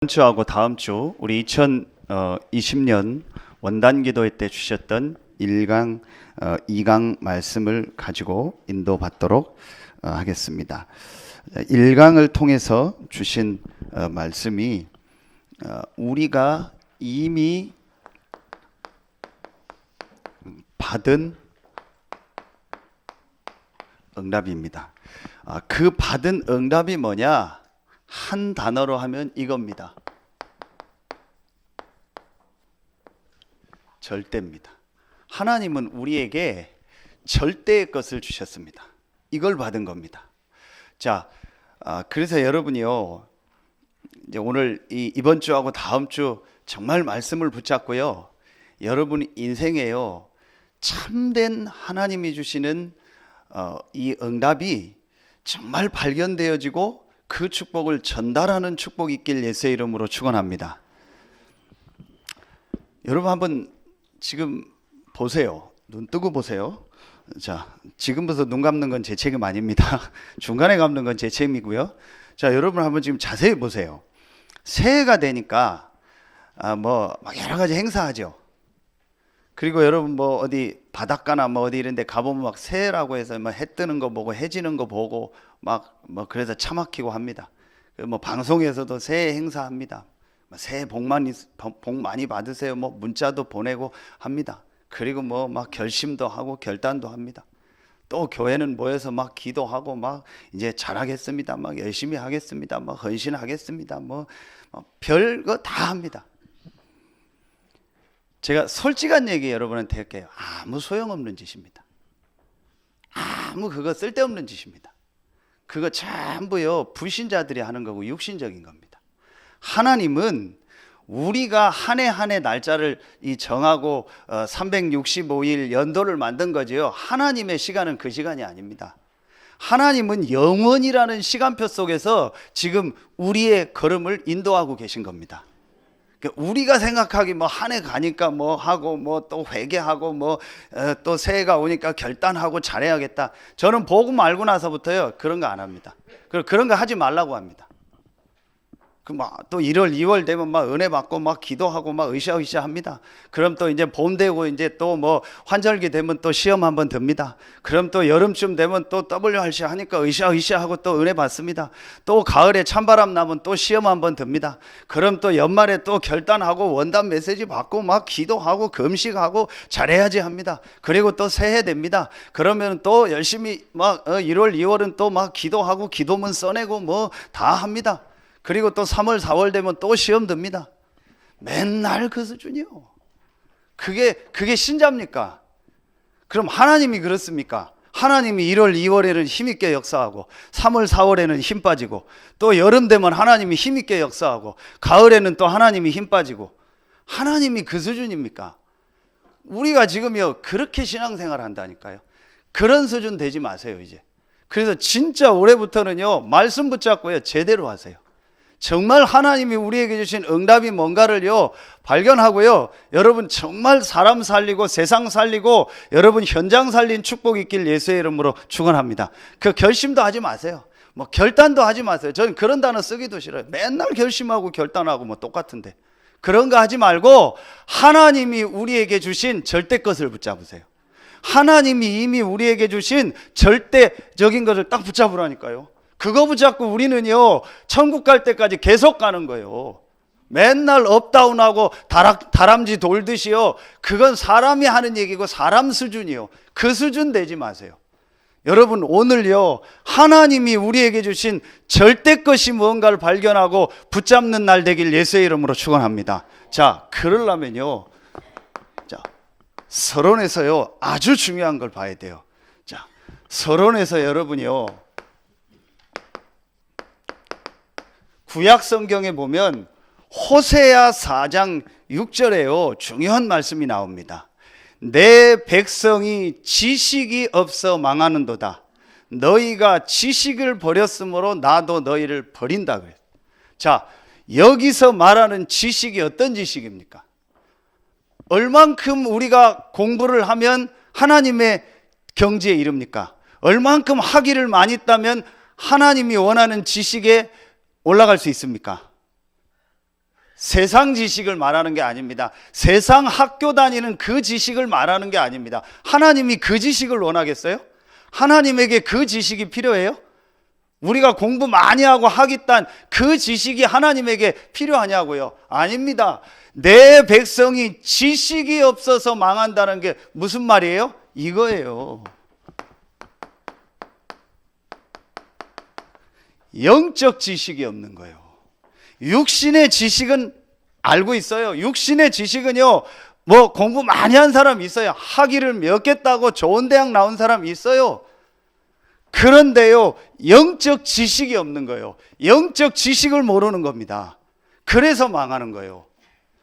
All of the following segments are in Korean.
이번 주하고 다음 주 우리 2020년 원단 기도회 때 주셨던 1강, 2강 말씀을 가지고 인도받도록 하겠습니다. 1강을 통해서 주신 말씀이 우리가 이미 받은 응답입니다. 그 받은 응답이 뭐냐? 한 단어로 하면 이겁니다. 절대입니다. 하나님은 우리에게 절대의 것을 주셨습니다. 이걸 받은 겁니다. 자, 그래서 여러분이요, 이제 오늘 이번 주하고 다음 주 정말 말씀을 붙잡고요, 여러분 인생에요, 참된 하나님이 주시는 이 응답이 정말 발견되어지고 그 축복을 전달하는 축복이 있길 예수의 이름으로 축원합니다. 여러분 한번 지금 보세요. 눈 뜨고 보세요. 자, 지금부터 눈 감는 건 제 책임 아닙니다. 중간에 감는 건 제 책임이고요. 자, 여러분 한번 지금 자세히 보세요. 새해가 되니까 막 여러 가지 행사하죠. 그리고 여러분 뭐 어디 바닷가나 뭐 어디 이런 데 가보면 막 새해라고 해서 막 해 뜨는 거 보고 해 지는 거 보고 막 그래서 차 막히고 합니다. 뭐 방송에서도 새해 행사합니다. 새해 복 많이 받으세요. 뭐 문자도 보내고 합니다. 그리고 뭐 막 결심도 하고 결단도 합니다. 또 교회는 모여서 막 기도하고 막 이제 잘하겠습니다. 막 열심히 하겠습니다. 막 헌신하겠습니다. 뭐 별거 다 합니다. 제가 솔직한 얘기 여러분한테 할게요. 아무 소용없는 짓입니다. 아무 그거 쓸데없는 짓입니다. 그거 전부요 불신자들이 하는 거고 육신적인 겁니다. 하나님은 우리가 한 해 한 해 날짜를 정하고 365일 연도를 만든 거지요. 하나님의 시간은 그 시간이 아닙니다. 하나님은 영원이라는 시간표 속에서 지금 우리의 걸음을 인도하고 계신 겁니다. 우리가 생각하기 뭐 한 해 가니까 뭐 하고 뭐 또 회개하고 뭐 또 새해가 오니까 결단하고 잘해야겠다. 저는 복음 알고 나서부터요 그런 거 안 합니다. 그런 거 하지 말라고 합니다. 또 1월, 2월 되면 막 은혜 받고 막 기도하고 막 으쌰으쌰 합니다. 그럼 또 이제 봄 되고 이제 또 뭐 환절기 되면 또 시험 한번 듭니다. 그럼 또 여름쯤 되면 또 WRC 하니까 으쌰으쌰 하고 또 은혜 받습니다. 또 가을에 찬바람 나면 또 시험 한번 듭니다. 그럼 또 연말에 또 결단하고 원단 메시지 받고 막 기도하고 금식하고 잘해야지 합니다. 그리고 또 새해 됩니다. 그러면 또 열심히 막 1월, 2월은 또 막 기도하고 기도문 써내고 뭐 다 합니다. 그리고 또 3월, 4월 되면 또 시험 듭니다. 맨날 그 수준이요. 그게 신자입니까? 그럼 하나님이 그렇습니까? 하나님이 1월, 2월에는 힘있게 역사하고 3월, 4월에는 힘 빠지고 또 여름 되면 하나님이 힘있게 역사하고 가을에는 또 하나님이 힘 빠지고 하나님이 그 수준입니까? 우리가 지금요 그렇게 신앙생활 한다니까요. 그런 수준 되지 마세요 이제. 그래서 진짜 올해부터는요 말씀 붙잡고요 제대로 하세요. 정말 하나님이 우리에게 주신 응답이 뭔가를요 발견하고요, 여러분 정말 사람 살리고 세상 살리고 여러분 현장 살린 축복이 있길 예수의 이름으로 축원합니다. 그 결심도 하지 마세요. 뭐 결단도 하지 마세요. 저는 그런 단어 쓰기도 싫어요. 맨날 결심하고 결단하고 뭐 똑같은데. 그런 거 하지 말고 하나님이 우리에게 주신 절대 것을 붙잡으세요. 하나님이 이미 우리에게 주신 절대적인 것을 딱 붙잡으라니까요. 그거 붙잡고 우리는요 천국 갈 때까지 계속 가는 거예요. 맨날 업다운하고 다람쥐 돌듯이요. 그건 사람이 하는 얘기고 사람 수준이요. 그 수준 되지 마세요. 여러분 오늘요 하나님이 우리에게 주신 절대 것이 무언가를 발견하고 붙잡는 날 되길 예수의 이름으로 축원합니다. 자, 그러려면요 자 서론에서요 아주 중요한 걸 봐야 돼요. 자, 서론에서 여러분이요 구약 성경에 보면 호세아 4장 6절에요 중요한 말씀이 나옵니다. 내 백성이 지식이 없어 망하는도다. 너희가 지식을 버렸으므로 나도 너희를 버린다 그랬어요. 자, 여기서 말하는 지식이 어떤 지식입니까? 얼만큼 우리가 공부를 하면 하나님의 경지에 이릅니까? 얼만큼 학위를 많이 따면 하나님이 원하는 지식에 올라갈 수 있습니까? 세상 지식을 말하는 게 아닙니다. 세상 학교 다니는 그 지식을 말하는 게 아닙니다. 하나님이 그 지식을 원하겠어요? 하나님에게 그 지식이 필요해요? 우리가 공부 많이 하고 하겠다는 그 지식이 하나님에게 필요하냐고요? 아닙니다. 내 백성이 지식이 없어서 망한다는 게 무슨 말이에요? 이거예요. 영적 지식이 없는 거예요. 육신의 지식은 알고 있어요. 육신의 지식은요, 뭐 공부 많이 한 사람 있어요. 학위를 몇 개 따고 좋은 대학 나온 사람 있어요. 그런데요, 영적 지식이 없는 거예요. 영적 지식을 모르는 겁니다. 그래서 망하는 거예요.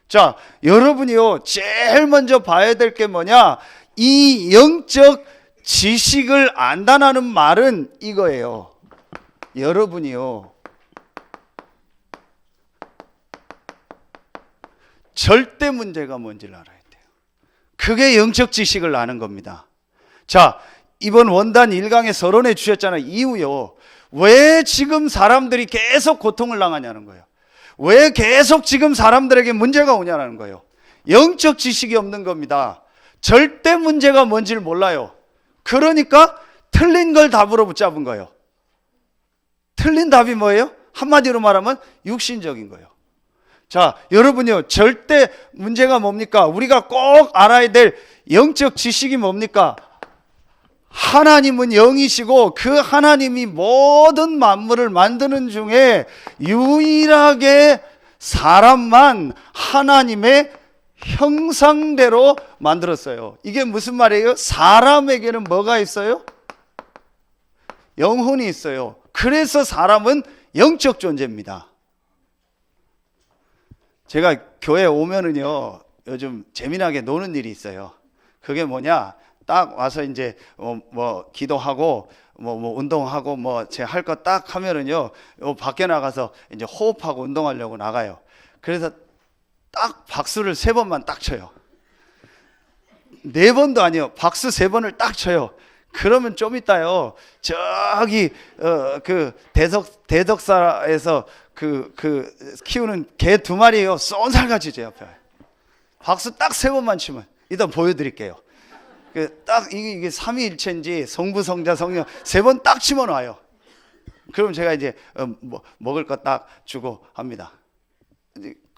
자, 여러분이요, 제일 먼저 봐야 될 게 뭐냐? 이 영적 지식을 안다는 말은 이거예요. 여러분이요, 절대 문제가 뭔지를 알아야 돼요. 그게 영적 지식을 아는 겁니다. 자, 이번 원단 1강에 서론해 주셨잖아요. 이유요, 왜 지금 사람들이 계속 고통을 당하냐는 거예요. 왜 계속 지금 사람들에게 문제가 오냐는 거예요. 영적 지식이 없는 겁니다. 절대 문제가 뭔지를 몰라요. 그러니까 틀린 걸 답으로 붙잡은 거예요. 틀린 답이 뭐예요? 한마디로 말하면 육신적인 거예요. 자, 여러분요, 절대 문제가 뭡니까? 우리가 꼭 알아야 될 영적 지식이 뭡니까? 하나님은 영이시고 그 하나님이 모든 만물을 만드는 중에 유일하게 사람만 하나님의 형상대로 만들었어요. 이게 무슨 말이에요? 사람에게는 뭐가 있어요? 영혼이 있어요. 그래서 사람은 영적 존재입니다. 제가 교회 오면은요, 요즘 재미나게 노는 일이 있어요. 그게 뭐냐? 딱 와서 이제 뭐 기도하고 뭐 운동하고 뭐 제 할 거 딱 하면은요, 밖에 나가서 이제 호흡하고 운동하려고 나가요. 그래서 딱 박수를 3번만 딱 쳐요. 4번도 아니요, 박수 3번을 딱 쳐요. 그러면 좀 있다요, 저기 그 대덕사에서 그 키우는 개 2마리요, 쏜살같이 제 옆에 박수 딱 3번만 치면, 이따 보여드릴게요. 딱 이게 삼위일체인지 성부 성자 성령 3번 딱 치면 와요. 그럼 제가 이제 먹을 거 딱 주고 합니다.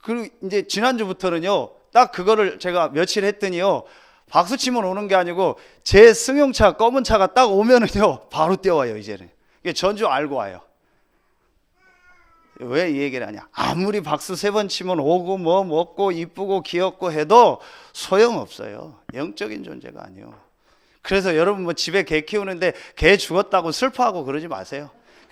그리고 이제 지난주부터는요, 딱 그거를 제가 며칠 했더니요, 박수 치면 오는 게 아니고 제 승용차 검은 차가 딱 오면은요, 바로 뛰어와요. 이제는 이게 전주 알고 와요. 왜 이 얘기를 하냐? 아무리 박수 3번 치면 오고 뭐 먹고 이쁘고 귀엽고 해도 소용없어요. 영적인 존재가 아니에요. 그래서 여러분 뭐 집에 개 키우는데 개 죽었다고 슬퍼하고 그러지 마세요.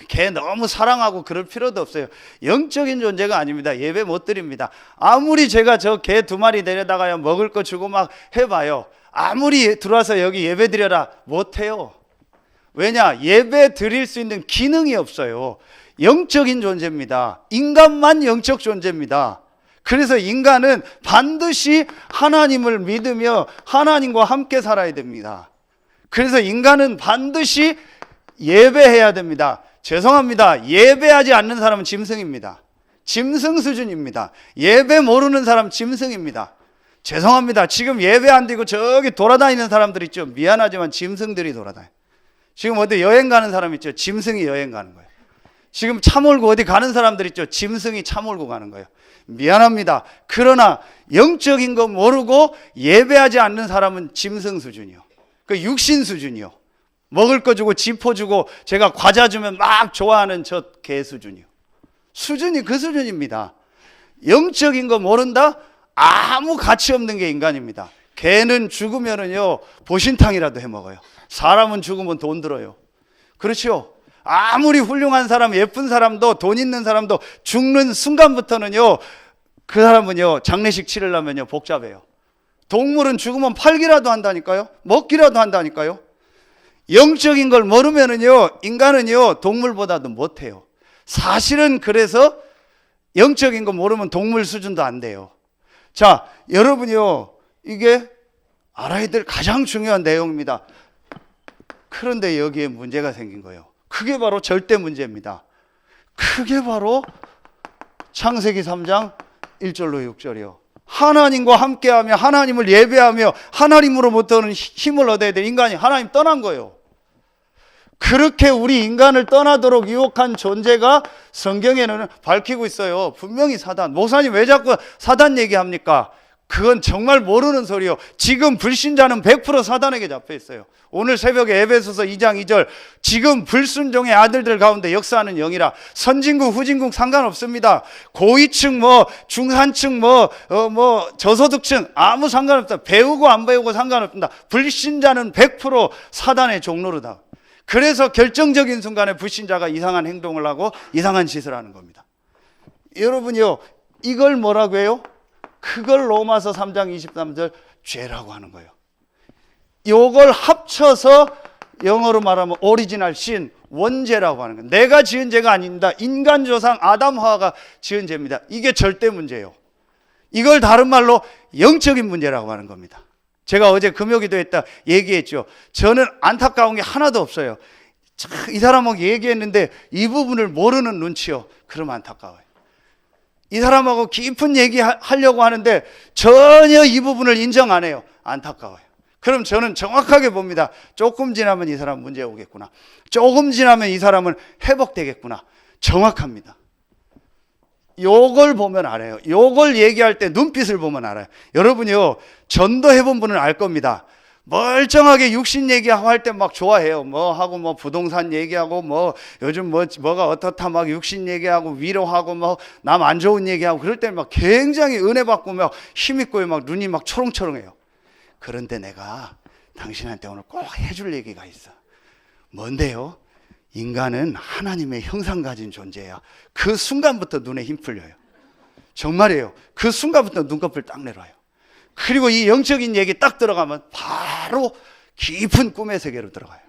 개 너무 사랑하고 그럴 필요도 없어요. 영적인 존재가 아닙니다. 예배 못 드립니다. 아무리 제가 저 개 2마리 데려다가요, 먹을 거 주고 막 해봐요. 아무리 들어와서 여기 예배 드려라, 못해요. 왜냐? 예배 드릴 수 있는 기능이 없어요. 영적인 존재입니다. 인간만 영적 존재입니다. 그래서 인간은 반드시 하나님을 믿으며 하나님과 함께 살아야 됩니다. 그래서 인간은 반드시 예배해야 됩니다. 죄송합니다. 예배하지 않는 사람은 짐승입니다. 짐승 수준입니다. 예배 모르는 사람 짐승입니다. 죄송합니다. 지금 예배 안 드리고 저기 돌아다니는 사람들 있죠. 미안하지만 짐승들이 돌아다녀요. 지금 어디 여행 가는 사람 있죠. 짐승이 여행 가는 거예요. 지금 차 몰고 어디 가는 사람들 있죠. 짐승이 차 몰고 가는 거예요. 미안합니다. 그러나 영적인 거 모르고 예배하지 않는 사람은 짐승 수준이요. 그 육신 수준이요. 먹을 거 주고 지포 주고 제가 과자 주면 막 좋아하는 저 개 수준이요. 수준이 그 수준입니다. 영적인 거 모른다? 아무 가치 없는 게 인간입니다. 개는 죽으면은요, 보신탕이라도 해 먹어요. 사람은 죽으면 돈 들어요. 그렇죠? 아무리 훌륭한 사람, 예쁜 사람도, 돈 있는 사람도 죽는 순간부터는요, 그 사람은요, 장례식 치르려면요, 복잡해요. 동물은 죽으면 팔기라도 한다니까요. 먹기라도 한다니까요. 영적인 걸 모르면은요, 인간은요, 동물보다도 못해요. 사실은 그래서 영적인 거 모르면 동물 수준도 안 돼요. 자, 여러분이요, 이게 알아야 될 가장 중요한 내용입니다. 그런데 여기에 문제가 생긴 거예요. 그게 바로 절대 문제입니다. 그게 바로 창세기 3장 1절로 6절이요. 하나님과 함께하며 하나님을 예배하며 하나님으로부터는 힘을 얻어야 될 인간이 하나님 떠난 거예요. 그렇게 우리 인간을 떠나도록 유혹한 존재가 성경에는 밝히고 있어요. 분명히 사단. 목사님 왜 자꾸 사단 얘기합니까? 그건 정말 모르는 소리요. 지금 불신자는 100% 사단에게 잡혀 있어요. 오늘 새벽에 에베소서 2장 2절, 지금 불순종의 아들들 가운데 역사하는 영이라. 선진국 후진국 상관없습니다. 고위층 중산층 저소득층 아무 상관없다. 배우고 안 배우고 상관없습니다. 불신자는 100% 사단의 종로로다. 그래서 결정적인 순간에 불신자가 이상한 행동을 하고 이상한 짓을 하는 겁니다. 여러분이요, 이걸 뭐라고 해요? 그걸 로마서 3장 23절 죄라고 하는 거예요. 이걸 합쳐서 영어로 말하면 오리지널 신, 원죄라고 하는 거예요. 내가 지은 죄가 아닙니다. 인간 조상 아담 하와가 지은 죄입니다. 이게 절대 문제예요. 이걸 다른 말로 영적인 문제라고 하는 겁니다. 제가 어제 금요기도했다 얘기했죠. 저는 안타까운 게 하나도 없어요. 이 사람하고 얘기했는데 이 부분을 모르는 눈치요. 그럼 안타까워요. 이 사람하고 깊은 얘기하려고 하는데 전혀 이 부분을 인정 안 해요. 안타까워요. 그럼 저는 정확하게 봅니다. 조금 지나면 이 사람 문제 오겠구나. 조금 지나면 이 사람은 회복되겠구나. 정확합니다. 요걸 보면 알아요. 요걸 얘기할 때 눈빛을 보면 알아요. 여러분이요, 전도해본 분은 알 겁니다. 멀쩡하게 육신 얘기하고 할 때 막 좋아해요. 하고 부동산 얘기하고 요즘 뭐가 어떻다 막 육신 얘기하고 위로하고 남 안 좋은 얘기하고 그럴 때 막 굉장히 은혜 받고 막 힘있고 막 눈이 막 초롱초롱해요. 그런데 내가 당신한테 오늘 꼭 해줄 얘기가 있어. 뭔데요? 인간은 하나님의 형상 가진 존재야. 그 순간부터 눈에 힘 풀려요. 정말이에요. 그 순간부터 눈꺼풀 딱 내려와요. 그리고 이 영적인 얘기 딱 들어가면 바로 깊은 꿈의 세계로 들어가요.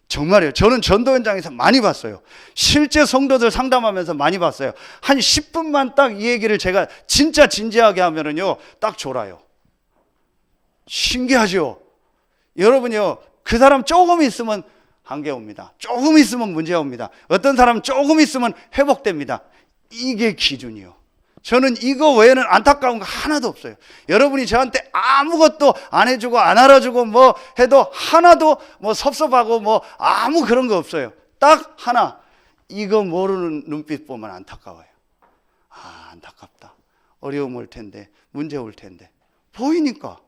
정말이에요. 저는 전도 현장에서 많이 봤어요. 실제 성도들 상담하면서 많이 봤어요. 한 10분만 딱 이 얘기를 제가 진짜 진지하게 하면은요, 딱 졸아요. 신기하죠? 여러분요, 그 사람 조금 있으면 한계 옵니다. 조금 있으면 문제 옵니다. 어떤 사람은 조금 있으면 회복됩니다. 이게 기준이요. 저는 이거 외에는 안타까운 거 하나도 없어요. 여러분이 저한테 아무것도 안 해주고 안 알아주고 해도 하나도 섭섭하고 아무 그런 거 없어요. 딱 하나, 이거 모르는 눈빛 보면 안타까워요. 안타깝다. 어려움 올 텐데, 문제 올 텐데. 보이니까.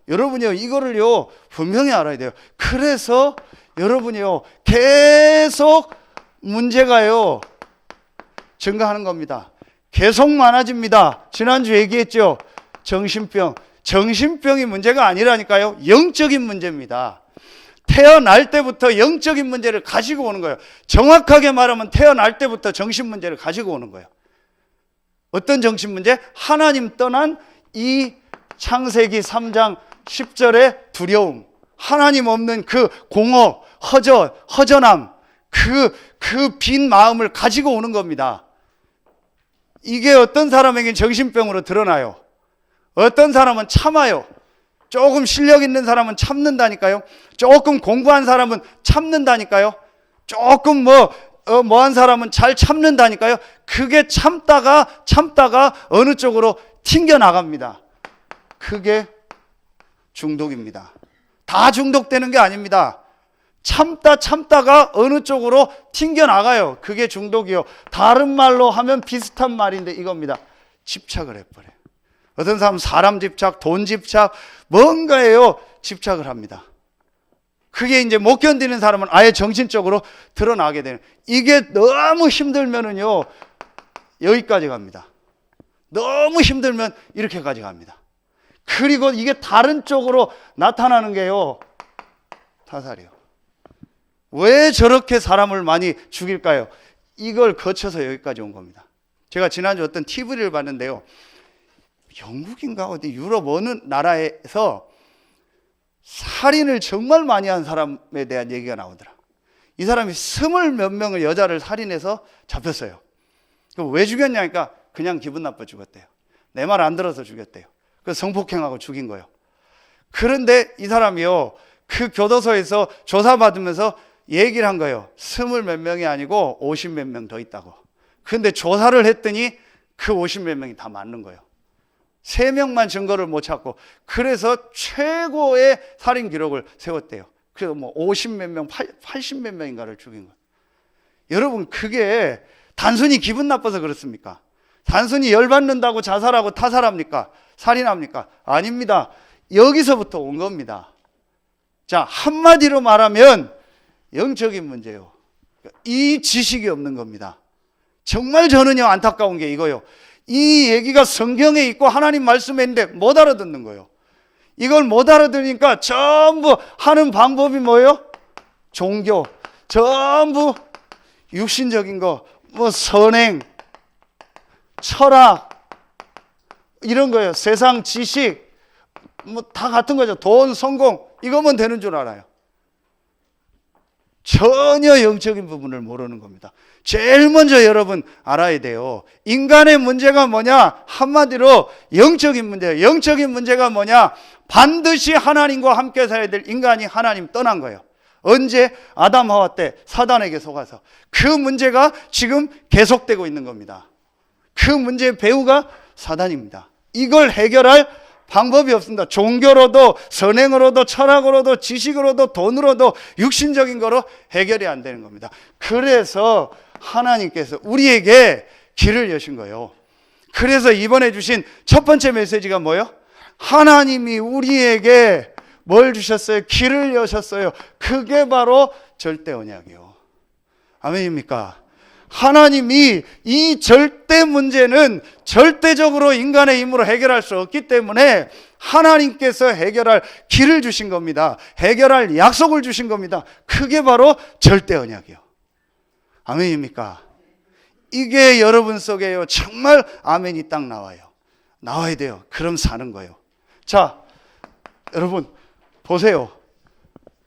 여러분이요, 이거를요, 분명히 알아야 돼요. 그래서 여러분이요, 계속 문제가요, 증가하는 겁니다. 계속 많아집니다. 지난주 얘기했죠. 정신병이 문제가 아니라니까요. 영적인 문제입니다. 태어날 때부터 영적인 문제를 가지고 오는 거예요. 정확하게 말하면 태어날 때부터 정신 문제를 가지고 오는 거예요. 어떤 정신 문제? 하나님 떠난 이 창세기 3장 10절의 두려움, 하나님 없는 그 공허, 허전함, 그 빈 마음을 가지고 오는 겁니다. 이게 어떤 사람에겐 정신병으로 드러나요. 어떤 사람은 참아요. 조금 실력 있는 사람은 참는다니까요. 조금 공부한 사람은 참는다니까요. 조금 뭐한 사람은 잘 참는다니까요. 그게 참다가 어느 쪽으로 튕겨나갑니다. 그게 중독입니다. 다 중독되는 게 아닙니다. 참다가 어느 쪽으로 튕겨나가요. 그게 중독이요. 다른 말로 하면 비슷한 말인데 이겁니다. 집착을 해버려요. 어떤 사람은 사람 집착, 돈 집착, 뭔가에요 집착을 합니다. 그게 이제 못 견디는 사람은 아예 정신적으로 드러나게 되는. 이게 너무 힘들면은요, 여기까지 갑니다. 너무 힘들면 이렇게까지 갑니다. 그리고 이게 다른 쪽으로 나타나는 게요, 타살이요. 왜 저렇게 사람을 많이 죽일까요? 이걸 거쳐서 여기까지 온 겁니다. 제가 지난주 어떤 TV를 봤는데요, 영국인가 어디 유럽 어느 나라에서 살인을 정말 많이 한 사람에 대한 얘기가 나오더라. 이 사람이 20 몇 명을 여자를 살인해서 잡혔어요. 그럼 왜 죽였냐니까 그냥 기분 나빠 죽었대요. 내 말 안 들어서 죽였대요. 그래서 성폭행하고 죽인 거예요. 그런데 이 사람이요, 그 교도소에서 조사받으면서 얘기를 한 거예요. 20 몇 명이 아니고 50 몇 명 더 있다고. 근데 조사를 했더니 그 50몇 명이 다 맞는 거예요. 3명만 증거를 못 찾고, 그래서 최고의 살인 기록을 세웠대요. 그래서 뭐 50몇 명, 80몇 명인가를 죽인 거예요. 여러분, 그게 단순히 기분 나빠서 그렇습니까? 단순히 열받는다고 자살하고 타살합니까? 살인합니까? 아닙니다. 여기서부터 온 겁니다. 자, 한마디로 말하면 영적인 문제예요. 이 지식이 없는 겁니다. 정말 저는요, 안타까운 게 이거요. 이 얘기가 성경에 있고 하나님 말씀에 있는데 못 알아듣는 거예요. 이걸 못 알아들으니까 전부 하는 방법이 뭐예요? 종교. 전부 육신적인 거, 뭐 선행, 철학, 이런 거예요. 세상 지식, 뭐 다 같은 거죠. 돈, 성공, 이거면 되는 줄 알아요. 전혀 영적인 부분을 모르는 겁니다. 제일 먼저 여러분 알아야 돼요. 인간의 문제가 뭐냐? 한마디로 영적인 문제예요. 영적인 문제가 뭐냐? 반드시 하나님과 함께 살아야 될 인간이 하나님 떠난 거예요. 언제? 아담 하와 때 사단에게 속아서. 그 문제가 지금 계속되고 있는 겁니다. 그 문제의 배후가 사단입니다. 이걸 해결할 방법이 없습니다. 종교로도, 선행으로도, 철학으로도, 지식으로도, 돈으로도, 육신적인 거로 해결이 안 되는 겁니다. 그래서 하나님께서 우리에게 길을 여신 거예요. 그래서 이번에 주신 첫 번째 메시지가 뭐예요? 하나님이 우리에게 뭘 주셨어요? 길을 여셨어요. 그게 바로 절대 언약이요. 아멘입니까? 하나님이 이 절대 문제는 절대적으로 인간의 힘으로 해결할 수 없기 때문에 하나님께서 해결할 길을 주신 겁니다. 해결할 약속을 주신 겁니다. 그게 바로 절대 언약이요. 아멘입니까? 이게 여러분 속에요. 정말 아멘이 딱 나와요. 나와야 돼요. 그럼 사는 거예요. 자, 여러분 보세요.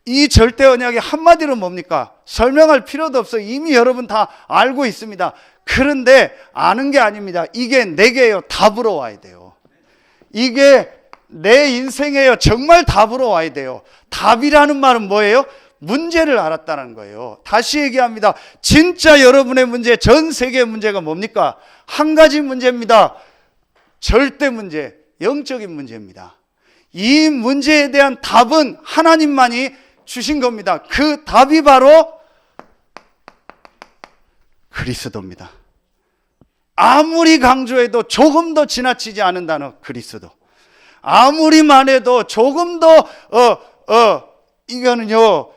이 절대 언약이 한마디로 뭡니까? 설명할 필요도 없어요. 이미 여러분 다 알고 있습니다. 그런데 아는 게 아닙니다. 이게 내게요. 답으로 와야 돼요. 이게 내 인생에요. 정말 답으로 와야 돼요. 답이라는 말은 뭐예요? 문제를 알았다는 거예요. 다시 얘기합니다. 진짜 여러분의 문제, 전 세계의 문제가 뭡니까? 한 가지 문제입니다. 절대 문제, 영적인 문제입니다. 이 문제에 대한 답은 하나님만이 주신 겁니다. 그 답이 바로 그리스도입니다. 아무리 강조해도 조금 더 지나치지 않은 단어 그리스도. 아무리 말해도 조금 더 이거는요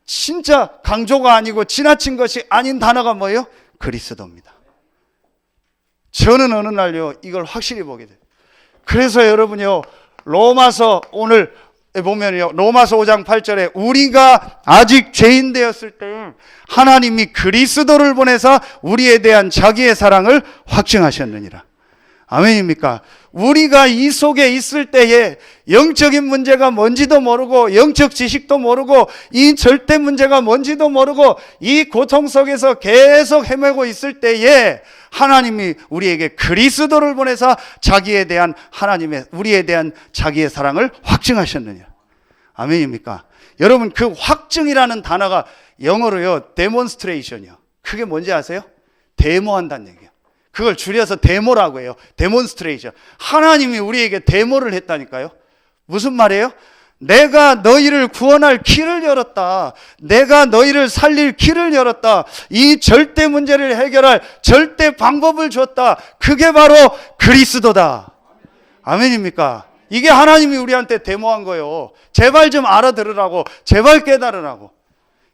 진짜 강조가 아니고 지나친 것이 아닌 단어가 뭐예요? 그리스도입니다. 저는 어느 날요 이걸 확실히 보게 돼요. 그래서 여러분요 로마서 오늘 보면요 로마서 5장 8절에 우리가 아직 죄인 되었을 때 하나님이 그리스도를 보내사 우리에 대한 자기의 사랑을 확증하셨느니라. 아멘입니까? 우리가 이 속에 있을 때에 영적인 문제가 뭔지도 모르고 영적 지식도 모르고 이 절대 문제가 뭔지도 모르고 이 고통 속에서 계속 헤매고 있을 때에 하나님이 우리에게 그리스도를 보내사 자기에 대한 하나님의 우리에 대한 자기의 사랑을 확증하셨느냐. 아멘입니까? 여러분 그 확증이라는 단어가 영어로요 데몬스트레이션이요. 그게 뭔지 아세요? 데모한다는 얘기예요. 그걸 줄여서 데모라고 해요. 데몬스트레이션. 하나님이 우리에게 데모를 했다니까요. 무슨 말이에요? 내가 너희를 구원할 길을 열었다. 내가 너희를 살릴 길을 열었다. 이 절대 문제를 해결할 절대 방법을 줬다. 그게 바로 그리스도다. 아멘입니까? 이게 하나님이 우리한테 데모한 거예요. 제발 좀 알아들으라고. 제발 깨달으라고.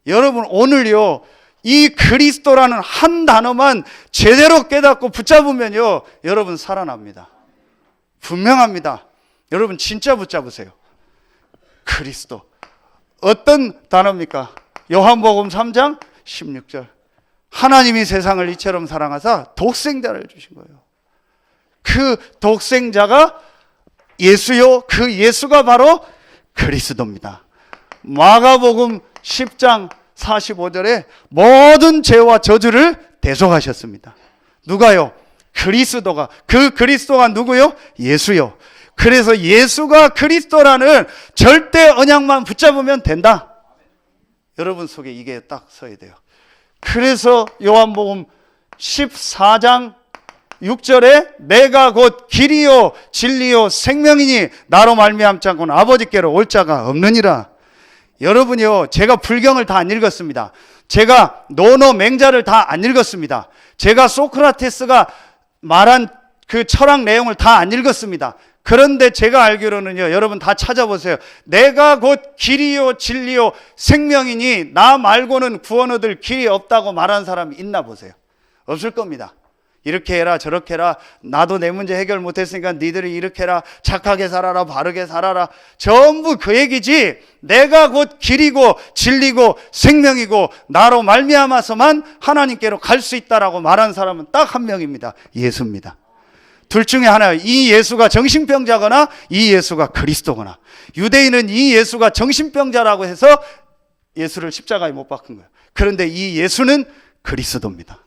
여러분 오늘요. 이 그리스도라는 한 단어만 제대로 깨닫고 붙잡으면요. 여러분 살아납니다. 분명합니다. 여러분 진짜 붙잡으세요. 그리스도. 어떤 단어입니까? 요한복음 3장 16절. 하나님이 세상을 이처럼 사랑하사 독생자를 주신 거예요. 그 독생자가 예수요. 그 예수가 바로 그리스도입니다. 마가복음 10장 45절에 모든 죄와 저주를 대속하셨습니다. 누가요? 그리스도가. 그 그리스도가 누구요? 예수요. 그래서 예수가 그리스도라는 절대 언약만 붙잡으면 된다. 여러분 속에 이게 딱 서야 돼요. 그래서 요한복음 14장 6절에 내가 곧 길이요 진리요 생명이니 나로 말미암지 않고는 아버지께로 올 자가 없느니라. 여러분이요, 제가 불경을 다 안 읽었습니다. 제가 노노 맹자를 다 안 읽었습니다. 제가 소크라테스가 말한 그 철학 내용을 다 안 읽었습니다. 그런데 제가 알기로는요, 여러분 다 찾아보세요. 내가 곧 길이요 진리요 생명이니 나 말고는 구원 얻을 길이 없다고 말한 사람이 있나 보세요. 없을 겁니다. 이렇게 해라 저렇게 해라, 나도 내 문제 해결 못했으니까 니들이 이렇게 해라, 착하게 살아라, 바르게 살아라, 전부 그 얘기지. 내가 곧 길이고 진리고 생명이고 나로 말미암아서만 하나님께로 갈 수 있다라고 말한 사람은 딱 한 명입니다. 예수입니다. 둘 중에 하나예요. 이 예수가 정신병자거나 이 예수가 그리스도거나. 유대인은 이 예수가 정신병자라고 해서 예수를 십자가에 못 박은 거예요. 그런데 이 예수는 그리스도입니다.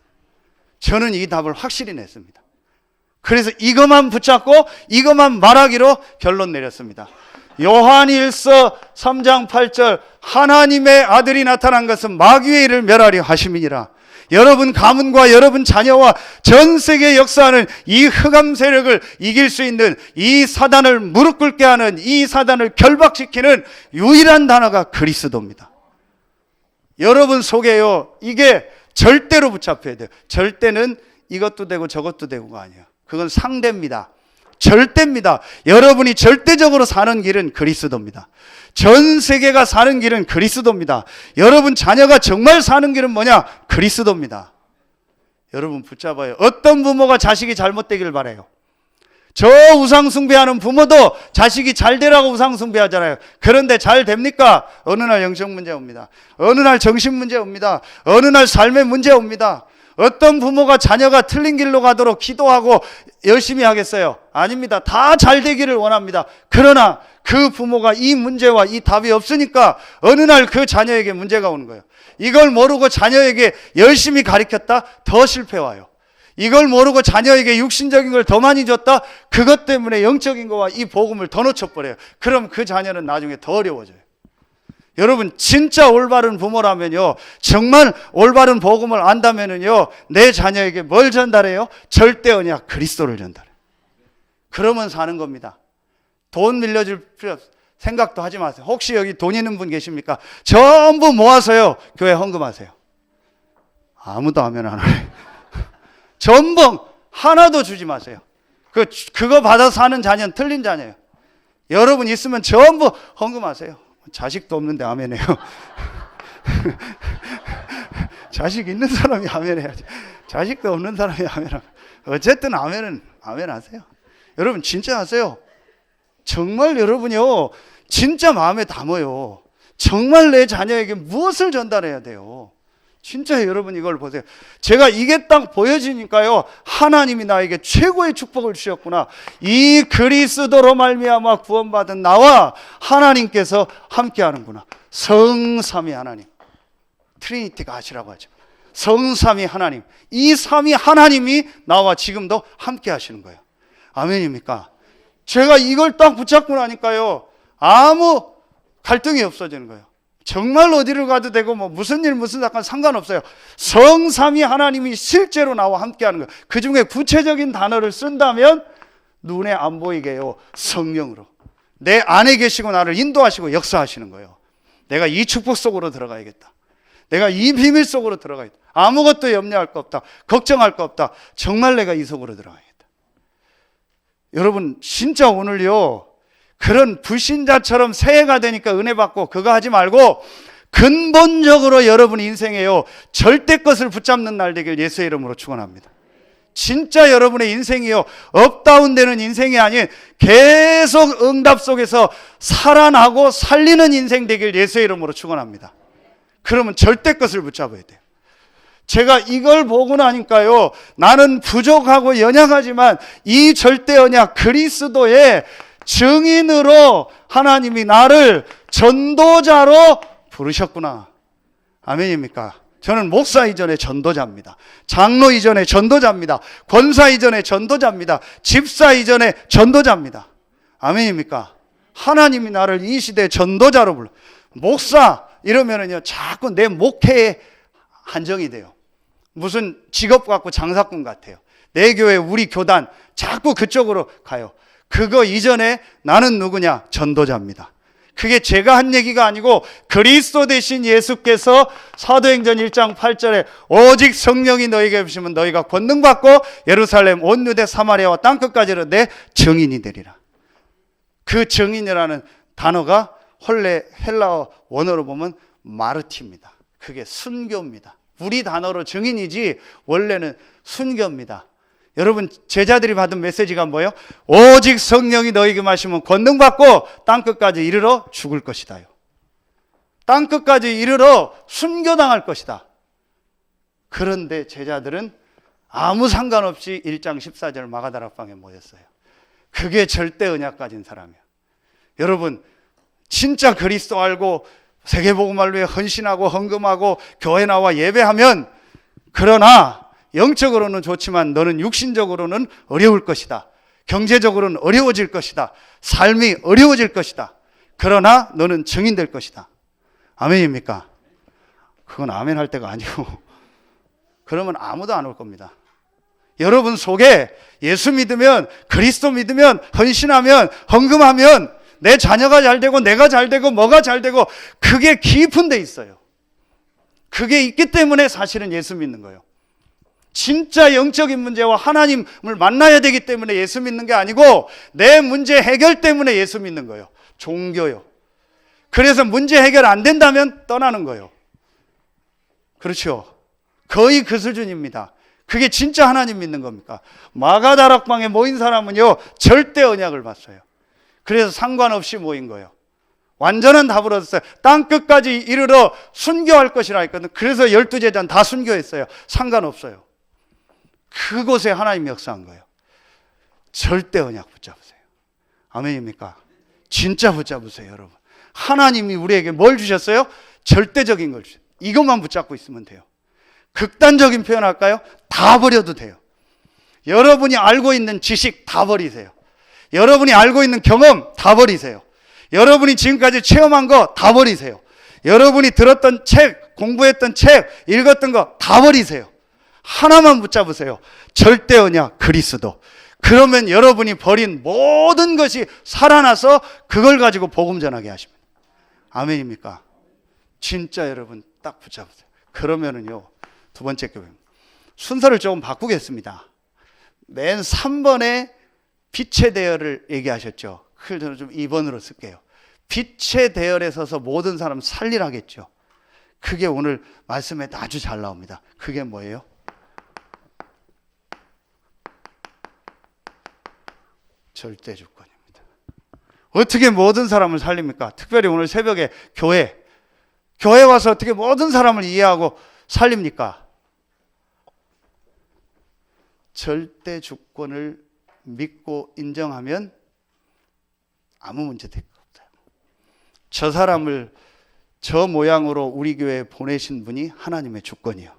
저는 이 답을 확실히 냈습니다. 그래서 이것만 붙잡고 이것만 말하기로 결론 내렸습니다. 요한일서 3장 8절 하나님의 아들이 나타난 것은 마귀의 일을 멸하려 하심이니라. 여러분 가문과 여러분 자녀와 전 세계에 역사하는 이 흑암 세력을 이길 수 있는, 이 사단을 무릎 꿇게 하는, 이 사단을 결박시키는 유일한 단어가 그리스도입니다. 여러분 속에요, 이게 절대로 붙잡혀야 돼요. 절대는 이것도 되고 저것도 되고가 아니에요. 그건 상대입니다. 절대입니다. 여러분이 절대적으로 사는 길은 그리스도입니다. 전 세계가 사는 길은 그리스도입니다. 여러분 자녀가 정말 사는 길은 뭐냐? 그리스도입니다. 여러분 붙잡아요. 어떤 부모가 자식이 잘못되기를 바라요? 저 우상숭배하는 부모도 자식이 잘 되라고 우상숭배하잖아요. 그런데 잘 됩니까? 어느 날 영적 문제 옵니다. 어느 날 정신 문제 옵니다. 어느 날 삶의 문제 옵니다. 어떤 부모가 자녀가 틀린 길로 가도록 기도하고 열심히 하겠어요? 아닙니다. 다 잘 되기를 원합니다. 그러나 그 부모가 이 문제와 이 답이 없으니까 어느 날 그 자녀에게 문제가 오는 거예요. 이걸 모르고 자녀에게 열심히 가르쳤다? 더 실패 와요. 이걸 모르고 자녀에게 육신적인 걸 더 많이 줬다? 그것 때문에 영적인 거와 이 복음을 더 놓쳐버려요. 그럼 그 자녀는 나중에 더 어려워져요. 여러분 진짜 올바른 부모라면요, 정말 올바른 복음을 안다면은요, 내 자녀에게 뭘 전달해요? 절대 언약 그리스도를 전달해요. 그러면 사는 겁니다. 돈 밀려줄 필요 없어요. 생각도 하지 마세요. 혹시 여기 돈 있는 분 계십니까? 전부 모아서요 교회 헌금하세요. 아무도 아멘 안 하네. 전부 하나도 주지 마세요. 그거 받아서 사는 자녀는 틀린 자녀예요. 여러분 있으면 전부 헌금하세요. 자식도 없는데 아멘해요. 자식 있는 사람이 아멘해야지. 자식도 없는 사람이 아멘하면. 어쨌든 아멘은 아멘하세요. 여러분 진짜 하세요. 정말 여러분이요, 진짜 마음에 담아요. 정말 내 자녀에게 무엇을 전달해야 돼요. 진짜 여러분 이걸 보세요. 제가 이게 딱 보여지니까요, 하나님이 나에게 최고의 축복을 주셨구나. 이 그리스도로 말미암아 구원받은 나와 하나님께서 함께 하는구나. 성삼위 하나님, 트리니티가 하시라고 하죠. 성삼위 하나님, 이 삼위 하나님이 나와 지금도 함께 하시는 거예요. 아멘입니까? 제가 이걸 딱 붙잡고 나니까요, 아무 갈등이 없어지는 거예요. 정말 어디를 가도 되고 뭐 무슨 일 무슨 사건 상관없어요. 성삼위 하나님이 실제로 나와 함께하는 거예요. 그 중에 구체적인 단어를 쓴다면 눈에 안 보이게요, 성령으로 내 안에 계시고 나를 인도하시고 역사하시는 거예요. 내가 이 축복 속으로 들어가야겠다. 내가 이 비밀 속으로 들어가야겠다. 아무것도 염려할 거 없다. 걱정할 거 없다. 정말 내가 이 속으로 들어가야겠다. 여러분 진짜 오늘요, 그런 불신자처럼 새해가 되니까 은혜 받고 그거 하지 말고 근본적으로 여러분 인생에요, 절대 것을 붙잡는 날 되길 예수의 이름으로 축원합니다. 진짜 여러분의 인생이요, 업다운되는 인생이 아닌 계속 응답 속에서 살아나고 살리는 인생 되길 예수의 이름으로 축원합니다. 그러면 절대 것을 붙잡아야 돼요. 제가 이걸 보고 나니까요, 나는 부족하고 연약하지만 이 절대 언약 그리스도의 증인으로 하나님이 나를 전도자로 부르셨구나. 아멘입니까? 저는 목사 이전에 전도자입니다. 장로 이전에 전도자입니다. 권사 이전에 전도자입니다. 집사 이전에 전도자입니다. 아멘입니까? 하나님이 나를 이 시대에 전도자로 불러. 목사 이러면은요, 자꾸 내 목회에 한정이 돼요. 무슨 직업 같고 장사꾼 같아요. 내 교회, 우리 교단 자꾸 그쪽으로 가요. 그거 이전에 나는 누구냐? 전도자입니다. 그게 제가 한 얘기가 아니고 그리스도 대신 예수께서 사도행전 1장 8절에 오직 성령이 너희에게 오시면 너희가 권능 받고 예루살렘 온 유대 사마리아와 땅끝까지로 내 증인이 되리라. 그 증인이라는 단어가 원래 헬라어 원어로 보면 마르티입니다. 그게 순교입니다. 우리 단어로 증인이지 원래는 순교입니다. 여러분, 제자들이 받은 메시지가 뭐예요? 오직 성령이 너희에게 마시면 권능 받고 땅끝까지 이르러 죽을 것이다요. 땅끝까지 이르러 순교당할 것이다. 그런데 제자들은 아무 상관없이 1장 14절 마가다락방에 모였어요. 그게 절대 언약 가진 사람이에요. 여러분, 진짜 그리스도 알고 세계복음을 위해 헌신하고 헌금하고 교회 나와 예배하면, 그러나 영적으로는 좋지만 너는 육신적으로는 어려울 것이다. 경제적으로는 어려워질 것이다. 삶이 어려워질 것이다. 그러나 너는 증인될 것이다. 아멘입니까? 그건 아멘 할 때가 아니고 그러면 아무도 안 올 겁니다. 여러분 속에 예수 믿으면, 그리스도 믿으면, 헌신하면, 헌금하면 내 자녀가 잘 되고 내가 잘 되고 뭐가 잘 되고, 그게 깊은 데 있어요. 그게 있기 때문에 사실은 예수 믿는 거예요. 진짜 영적인 문제와 하나님을 만나야 되기 때문에 예수 믿는 게 아니고 내 문제 해결 때문에 예수 믿는 거예요. 종교요. 그래서 문제 해결 안 된다면 떠나는 거예요. 그렇죠? 거의 그 수준입니다. 그게 진짜 하나님 믿는 겁니까? 마가다락방에 모인 사람은요, 절대 언약을 봤어요. 그래서 상관없이 모인 거예요. 완전한 답을 얻었어요. 땅끝까지 이르러 순교할 것이라 했거든요. 그래서 12제자는 다 순교했어요. 상관없어요. 그곳에 하나님이 역사한 거예요. 절대 언약 붙잡으세요. 아멘입니까? 진짜 붙잡으세요, 여러분. 하나님이 우리에게 뭘 주셨어요? 절대적인 걸 주셨어요. 이것만 붙잡고 있으면 돼요. 극단적인 표현 할까요? 다 버려도 돼요. 여러분이 알고 있는 지식 다 버리세요. 여러분이 알고 있는 경험 다 버리세요. 여러분이 지금까지 체험한 거 다 버리세요. 여러분이 들었던 책, 공부했던 책, 읽었던 거 다 버리세요. 하나만 붙잡으세요. 절대 언약 그리스도. 그러면 여러분이 버린 모든 것이 살아나서 그걸 가지고 복음 전하게 하십니다. 아멘입니까? 진짜 여러분 딱 붙잡으세요. 그러면은요, 두 번째 교회입니다. 순서를 조금 바꾸겠습니다. 맨 3번에 빛의 대열을 얘기하셨죠. 그걸 저는 좀 2번으로 쓸게요. 빛의 대열에 서서 모든 사람 살리라겠죠. 그게 오늘 말씀에 아주 잘 나옵니다. 그게 뭐예요? 절대 주권입니다. 어떻게 모든 사람을 살립니까? 특별히 오늘 새벽에 교회 와서 어떻게 모든 사람을 이해하고 살립니까? 절대 주권을 믿고 인정하면 아무 문제 될 거 없어요. 저 사람을 저 모양으로 우리 교회에 보내신 분이 하나님의 주권이요.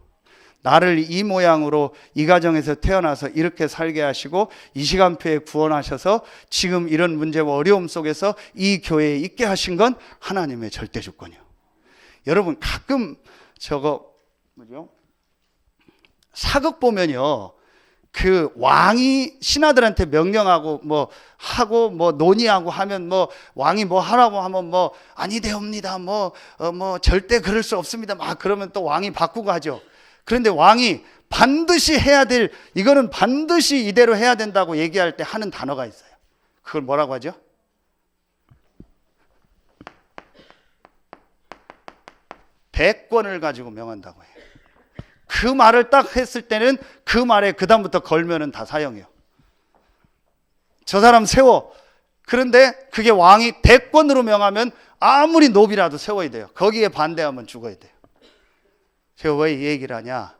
나를 이 모양으로 이 가정에서 태어나서 이렇게 살게 하시고 이 시간표에 구원하셔서 지금 이런 문제와 어려움 속에서 이 교회에 있게 하신 건 하나님의 절대 주권이요. 여러분 가끔 저거 뭐죠? 사극 보면요, 그 왕이 신하들한테 명령하고 뭐 하고 뭐 논의하고 하면 뭐 왕이 뭐 하라고 하면 뭐 아니되옵니다 뭐 절대 그럴 수 없습니다 막 그러면 또 왕이 바꾸고 하죠. 그런데 왕이 반드시 해야 될, 이거는 반드시 이대로 해야 된다고 얘기할 때 하는 단어가 있어요. 그걸 뭐라고 하죠? 대권을 가지고 명한다고 해요. 그 말을 딱 했을 때는 그 말에 그 다음부터 걸면은 다 사형이에요. 저 사람 세워. 그런데 그게 왕이 대권으로 명하면 아무리 노비라도 세워야 돼요. 거기에 반대하면 죽어야 돼요. 제가 왜 이 얘기를 하냐?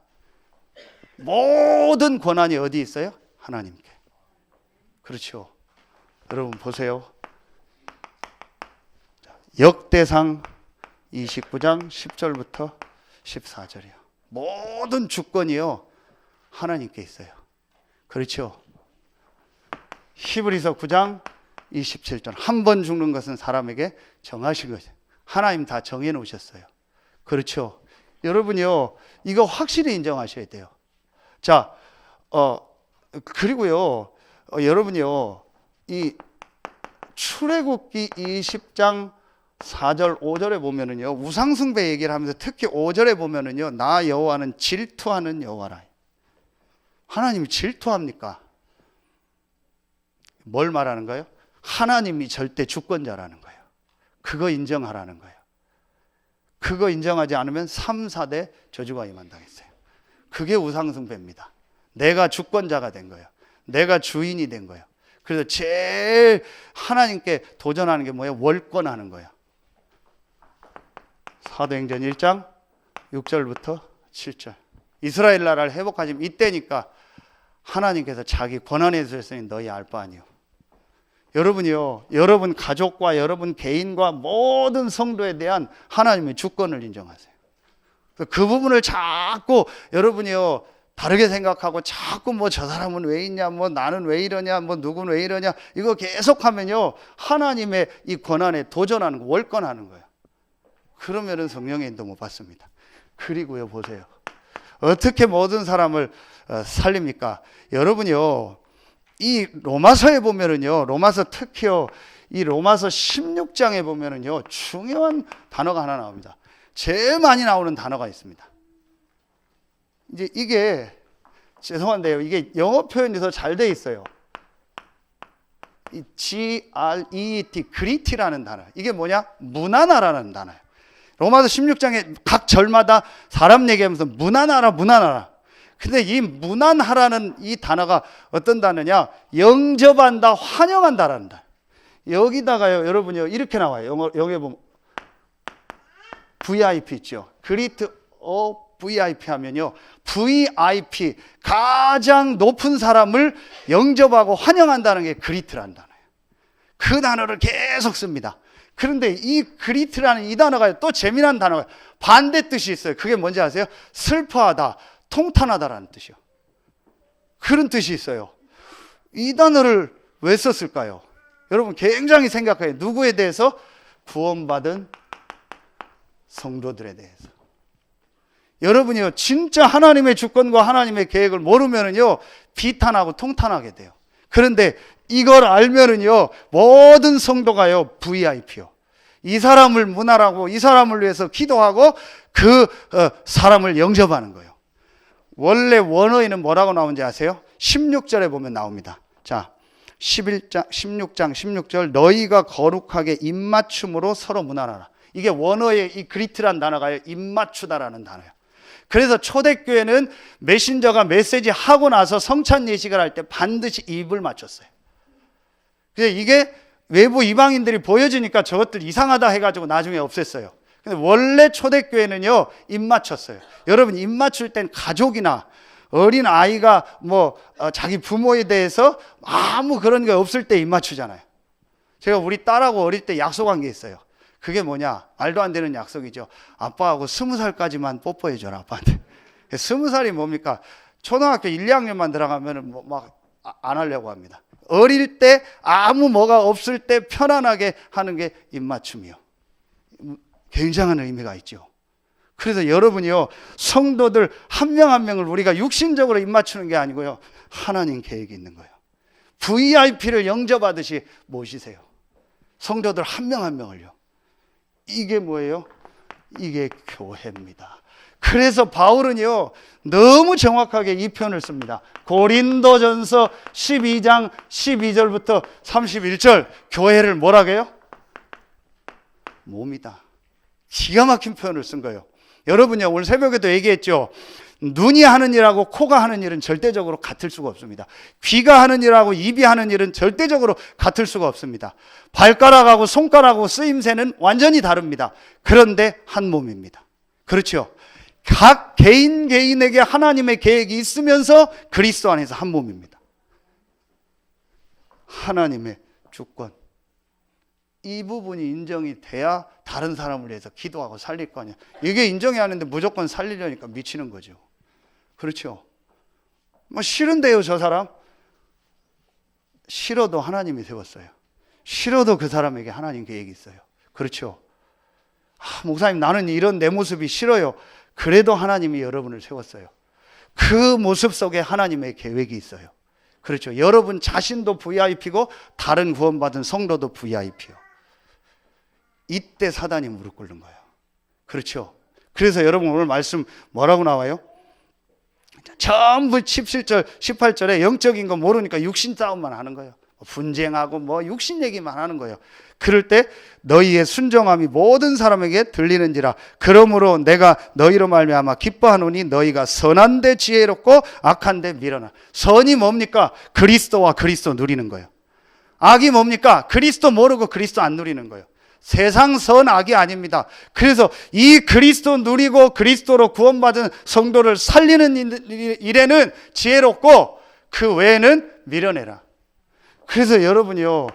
모든 권한이 어디 있어요? 하나님께. 그렇죠. 여러분 보세요. 역대상 29장 10절부터 14절이요. 모든 주권이요 하나님께 있어요. 그렇죠. 히브리서 9장 27절 한 번 죽는 것은 사람에게 정하신 것이에요. 하나님 다 정해 놓으셨어요. 그렇죠. 여러분이요 이거 확실히 인정하셔야 돼요. 자, 그리고요, 여러분이요, 이 출애굽기 20장 4절 5절에 보면은요, 우상숭배 얘기를 하면서 특히 5절에 보면은요, 나 여호와는 질투하는 여호와라. 하나님이 질투합니까? 뭘 말하는 거예요? 하나님이 절대 주권자라는 거예요. 그거 인정하라는 거예요. 그거 인정하지 않으면 3, 4대 저주가 임한다겠어요. 그게 우상숭배입니다. 내가 주권자가 된 거예요. 내가 주인이 된 거예요. 그래서 제일 하나님께 도전하는 게 뭐예요? 월권하는 거예요. 사도행전 1장 6절부터 7절. 이스라엘 나라를 회복하시면 이때니까 하나님께서 자기 권한에 주셨으니 너희 알 바 아니요. 여러분이요, 여러분 가족과 여러분 개인과 모든 성도에 대한 하나님의 주권을 인정하세요. 그 부분을 자꾸 여러분이요, 다르게 생각하고 자꾸 뭐 저 사람은 왜 있냐, 뭐 나는 왜 이러냐, 뭐 누구는 왜 이러냐, 이거 계속하면요, 하나님의 이 권한에 도전하는 거, 월권하는 거예요. 그러면은 성령의 인도 못 받습니다. 그리고요, 보세요. 어떻게 모든 사람을 살립니까? 여러분이요, 이 로마서에 보면은요, 로마서 특히요, 이 로마서 16장에 보면은요, 중요한 단어가 하나 나옵니다. 제일 많이 나오는 단어가 있습니다. 이제 이게, 죄송한데요, 이게 영어 표현이 더 잘 돼 있어요. 이 G-R-E-T, 그리티라는 단어. 이게 뭐냐? 무난하라는 단어예요. 로마서 16장에 각 절마다 사람 얘기하면서 무난하라, 무난하라. 근데 이 무난하라는 이 단어가 어떤 단어냐? 영접한다, 환영한다라는 단어. 여기다가요, 여러분요, 이렇게 나와요. 영어에 보면 VIP 있죠. Greet of VIP 하면요, VIP, 가장 높은 사람을 영접하고 환영한다는 게 그리트라는 단어예요. 그 단어를 계속 씁니다. 그런데 이 그리트라는 이 단어가 또 재미난 단어가 반대 뜻이 있어요. 그게 뭔지 아세요? 슬퍼하다, 통탄하다라는 뜻이요. 그런 뜻이 있어요. 이 단어를 왜 썼을까요? 여러분 굉장히 생각해요. 누구에 대해서? 구원받은 성도들에 대해서. 여러분이요, 진짜 하나님의 주권과 하나님의 계획을 모르면은요, 비탄하고 통탄하게 돼요. 그런데 이걸 알면은요, 모든 성도가요, VIP요. 이 사람을 문화라고, 이 사람을 위해서 기도하고 그 사람을 영접하는 거예요. 원래 원어에는 뭐라고 나오는지 아세요? 16절에 보면 나옵니다. 자, 16장 16절, 너희가 거룩하게 입맞춤으로 서로 문안하라. 이게 원어의 이 그리트란 단어가 입맞추다라는 단어예요. 그래서 초대교회는 메신저가 메시지 하고 나서 성찬 예식을 할 때 반드시 입을 맞췄어요. 그래서 이게 외부 이방인들이 보여지니까 저것들 이상하다 해가지고 나중에 없앴어요. 근데 원래 초대교회는요, 입 맞췄어요. 여러분, 입 맞출 땐 가족이나 어린 아이가 자기 부모에 대해서 아무 그런 게 없을 때 입 맞추잖아요. 제가 우리 딸하고 어릴 때 약속한 게 있어요. 그게 뭐냐? 말도 안 되는 약속이죠. 아빠하고 20살까지만 뽀뽀해줘라, 아빠한테. 20살이 뭡니까? 초등학교 1, 2학년만 들어가면 안 하려고 합니다. 어릴 때 아무 뭐가 없을 때 편안하게 하는 게 입맞춤이요. 굉장한 의미가 있죠. 그래서 여러분이요, 성도들 한 명 한 명을 우리가 육신적으로 입맞추는 게 아니고요, 하나님 계획이 있는 거예요. VIP를 영접하듯이 모시세요. 성도들 한 명 한 명을요. 이게 뭐예요? 이게 교회입니다. 그래서 바울은요, 너무 정확하게 이 표현을 씁니다. 고린도전서 12장 12절부터 31절, 교회를 뭐라고 해요? 몸이다. 기가 막힌 표현을 쓴 거예요. 여러분요, 오늘 새벽에도 얘기했죠. 눈이 하는 일하고 코가 하는 일은 절대적으로 같을 수가 없습니다. 귀가 하는 일하고 입이 하는 일은 절대적으로 같을 수가 없습니다. 발가락하고 손가락하고 쓰임새는 완전히 다릅니다. 그런데 한 몸입니다. 그렇죠? 각 개인에게 하나님의 계획이 있으면서 그리스도 안에서 한 몸입니다. 하나님의 주권. 이 부분이 인정이 돼야 다른 사람을 위해서 기도하고 살릴 거 아니야. 이게 인정이 하는데 무조건 살리려니까 미치는 거죠. 그렇죠? 싫은데요, 저 사람? 싫어도 하나님이 세웠어요. 싫어도 그 사람에게 하나님 계획이 있어요. 그렇죠? 목사님, 나는 이런 내 모습이 싫어요. 그래도 하나님이 여러분을 세웠어요. 그 모습 속에 하나님의 계획이 있어요. 그렇죠. 여러분 자신도 VIP고 다른 구원받은 성도도 VIP요. 이때 사단이 무릎 꿇는 거예요. 그렇죠. 그래서 여러분 오늘 말씀 뭐라고 나와요? 전부 17절, 18절에 영적인 거 모르니까 육신 싸움만 하는 거예요. 분쟁하고 뭐 육신 얘기만 하는 거예요. 그럴 때 너희의 순정함이 모든 사람에게 들리는지라. 그러므로 내가 너희로 말미암아 기뻐하노니 너희가 선한 데 지혜롭고 악한 데 미련하. 선이 뭡니까? 그리스도와 그리스도 누리는 거예요. 악이 뭡니까? 그리스도 모르고 그리스도 안 누리는 거예요. 세상 선 악이 아닙니다. 그래서 이 그리스도 누리고 그리스도로 구원받은 성도를 살리는 일에는 지혜롭고 그 외에는 미련해라. 그래서 여러분이요,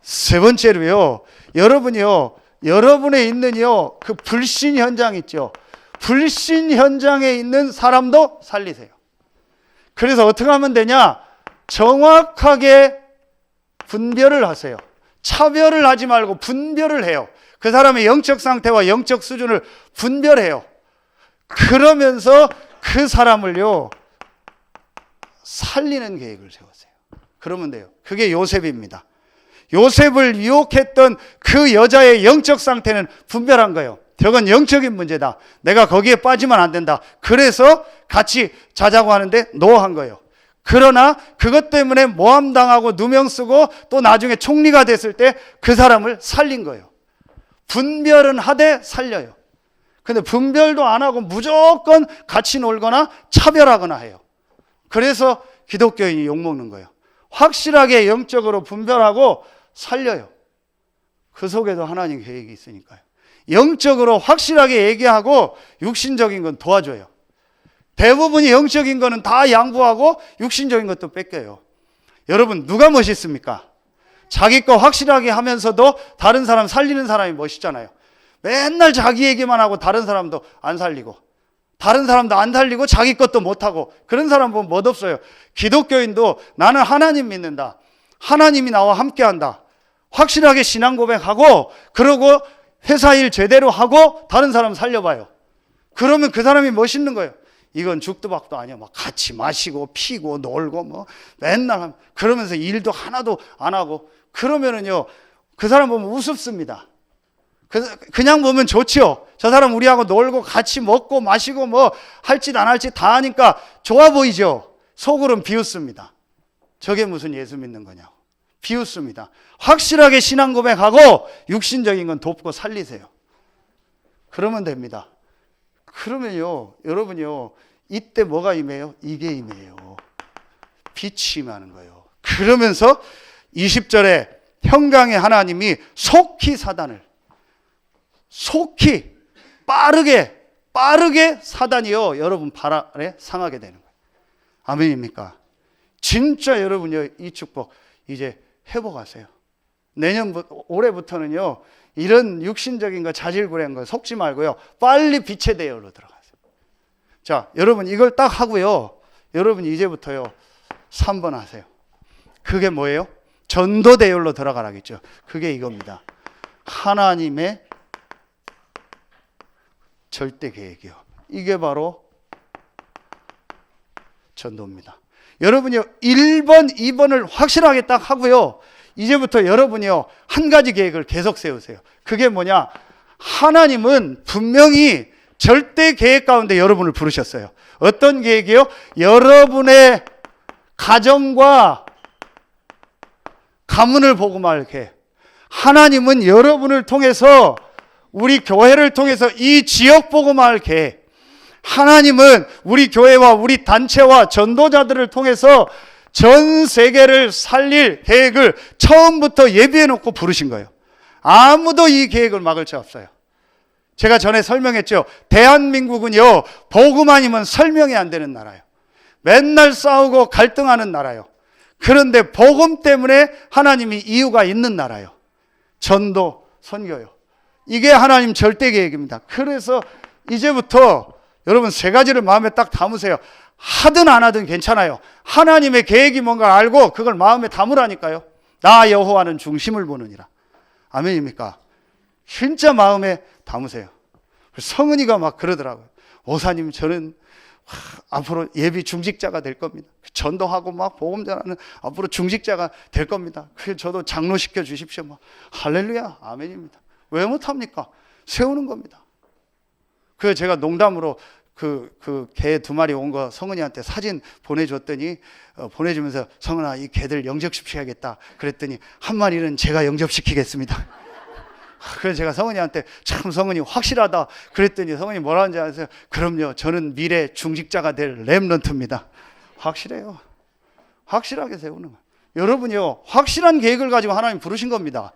세 번째로요, 여러분이요, 여러분에 있는요 그 불신 현장 있죠. 불신 현장에 있는 사람도 살리세요. 그래서 어떻게 하면 되냐? 정확하게 분별을 하세요. 차별을 하지 말고 분별을 해요. 그 사람의 영적 상태와 영적 수준을 분별해요. 그러면서 그 사람을요 살리는 계획을 세우세요. 그러면 돼요. 그게 요셉입니다. 요셉을 유혹했던 그 여자의 영적 상태는 분별한 거예요. 저건 영적인 문제다. 내가 거기에 빠지면 안 된다. 그래서 같이 자자고 하는데 노한 거예요. 그러나 그것 때문에 모함당하고 누명 쓰고 또 나중에 총리가 됐을 때 그 사람을 살린 거예요. 분별은 하되 살려요. 근데 분별도 안 하고 무조건 같이 놀거나 차별하거나 해요. 그래서 기독교인이 욕먹는 거예요. 확실하게 영적으로 분별하고 살려요. 그 속에도 하나님 계획이 있으니까요. 영적으로 확실하게 얘기하고 육신적인 건 도와줘요. 대부분이 영적인 거는 다 양보하고 육신적인 것도 뺏겨요. 여러분 누가 멋있습니까? 자기 거 확실하게 하면서도 다른 사람 살리는 사람이 멋있잖아요. 맨날 자기 얘기만 하고 다른 사람도 안 살리고, 다른 사람도 안 살리고 자기 것도 못하고, 그런 사람 보면 멋없어요. 기독교인도 나는 하나님 믿는다, 하나님이 나와 함께한다, 확실하게 신앙 고백하고 그러고 회사 일 제대로 하고 다른 사람 살려봐요. 그러면 그 사람이 멋있는 거예요. 이건 죽도 밥도 아니야. 막 같이 마시고 피고 놀고 뭐 맨날 그러면서 일도 하나도 안 하고 그러면은요 그 사람 보면 우습습니다. 그냥 보면 좋지요. 저 사람 우리하고 놀고 같이 먹고 마시고 뭐 할 짓 안 할 짓 다 하니까 좋아 보이죠. 속으로는 비웃습니다. 저게 무슨 예수 믿는 거냐고 비웃습니다. 확실하게 신앙 고백하고 육신적인 건 돕고 살리세요. 그러면 됩니다. 그러면요 여러분요 이때 뭐가 임해요? 이게 임해요. 빛이 임하는 거예요. 그러면서 20절에 평강의 하나님이 속히 사단을, 속히 빠르게 사단이요 여러분 발 아래 상하게 되는 거예요. 아멘입니까? 진짜 여러분요 이 축복 이제 회복하세요. 올해부터는요 이런 육신적인 거 자질구레한 거 속지 말고요 빨리 빛의 대열로 들어가세요. 자 여러분 이걸 딱 하고요 여러분 이제부터요 3번 하세요. 그게 뭐예요? 전도 대열로 들어가라겠죠. 그게 이겁니다. 하나님의 절대 계획이요. 이게 바로 전도입니다. 여러분이요 1번 2번을 확실하게 딱 하고요 이제부터 여러분이요 한 가지 계획을 계속 세우세요. 그게 뭐냐? 하나님은 분명히 절대 계획 가운데 여러분을 부르셨어요. 어떤 계획이요? 여러분의 가정과 가문을 복음할 계획. 하나님은 여러분을 통해서 우리 교회를 통해서 이 지역 복음할 계획. 하나님은 우리 교회와 우리 단체와 전도자들을 통해서 전 세계를 살릴 계획을 처음부터 예비해 놓고 부르신 거예요. 아무도 이 계획을 막을 수 없어요. 제가 전에 설명했죠. 대한민국은요 복음 아니면 설명이 안 되는 나라예요. 맨날 싸우고 갈등하는 나라예요. 그런데 복음 때문에 하나님이 이유가 있는 나라예요. 전도, 선교요. 이게 하나님 절대 계획입니다. 그래서 이제부터 여러분 세 가지를 마음에 딱 담으세요. 하든 안 하든 괜찮아요. 하나님의 계획이 뭔가 알고 그걸 마음에 담으라니까요. 나 여호와는 중심을 보느니라. 아멘입니까? 진짜 마음에 담으세요. 성은이가 막 그러더라고요. 오사님 저는 앞으로 예비 중직자가 될 겁니다. 전도하고 막 복음 전하는 앞으로 중직자가 될 겁니다. 그래서 저도 장로시켜 주십시오. 막 할렐루야, 아멘입니다. 왜 못합니까? 세우는 겁니다. 그래서 제가 농담으로 그 개 2마리 온 거 성은이한테 사진 보내줬더니 보내주면서 성은아, 이 개들 영접시켜야겠다 그랬더니 한 마리는 제가 영접시키겠습니다. 그래서 제가 성은이한테 참 성은이 확실하다 그랬더니 성은이 뭐라는지 아세요? 그럼요, 저는 미래 중직자가 될 렘넌트입니다. 확실해요. 확실하게 세우는 거예요. 여러분이요, 확실한 계획을 가지고 하나님 부르신 겁니다.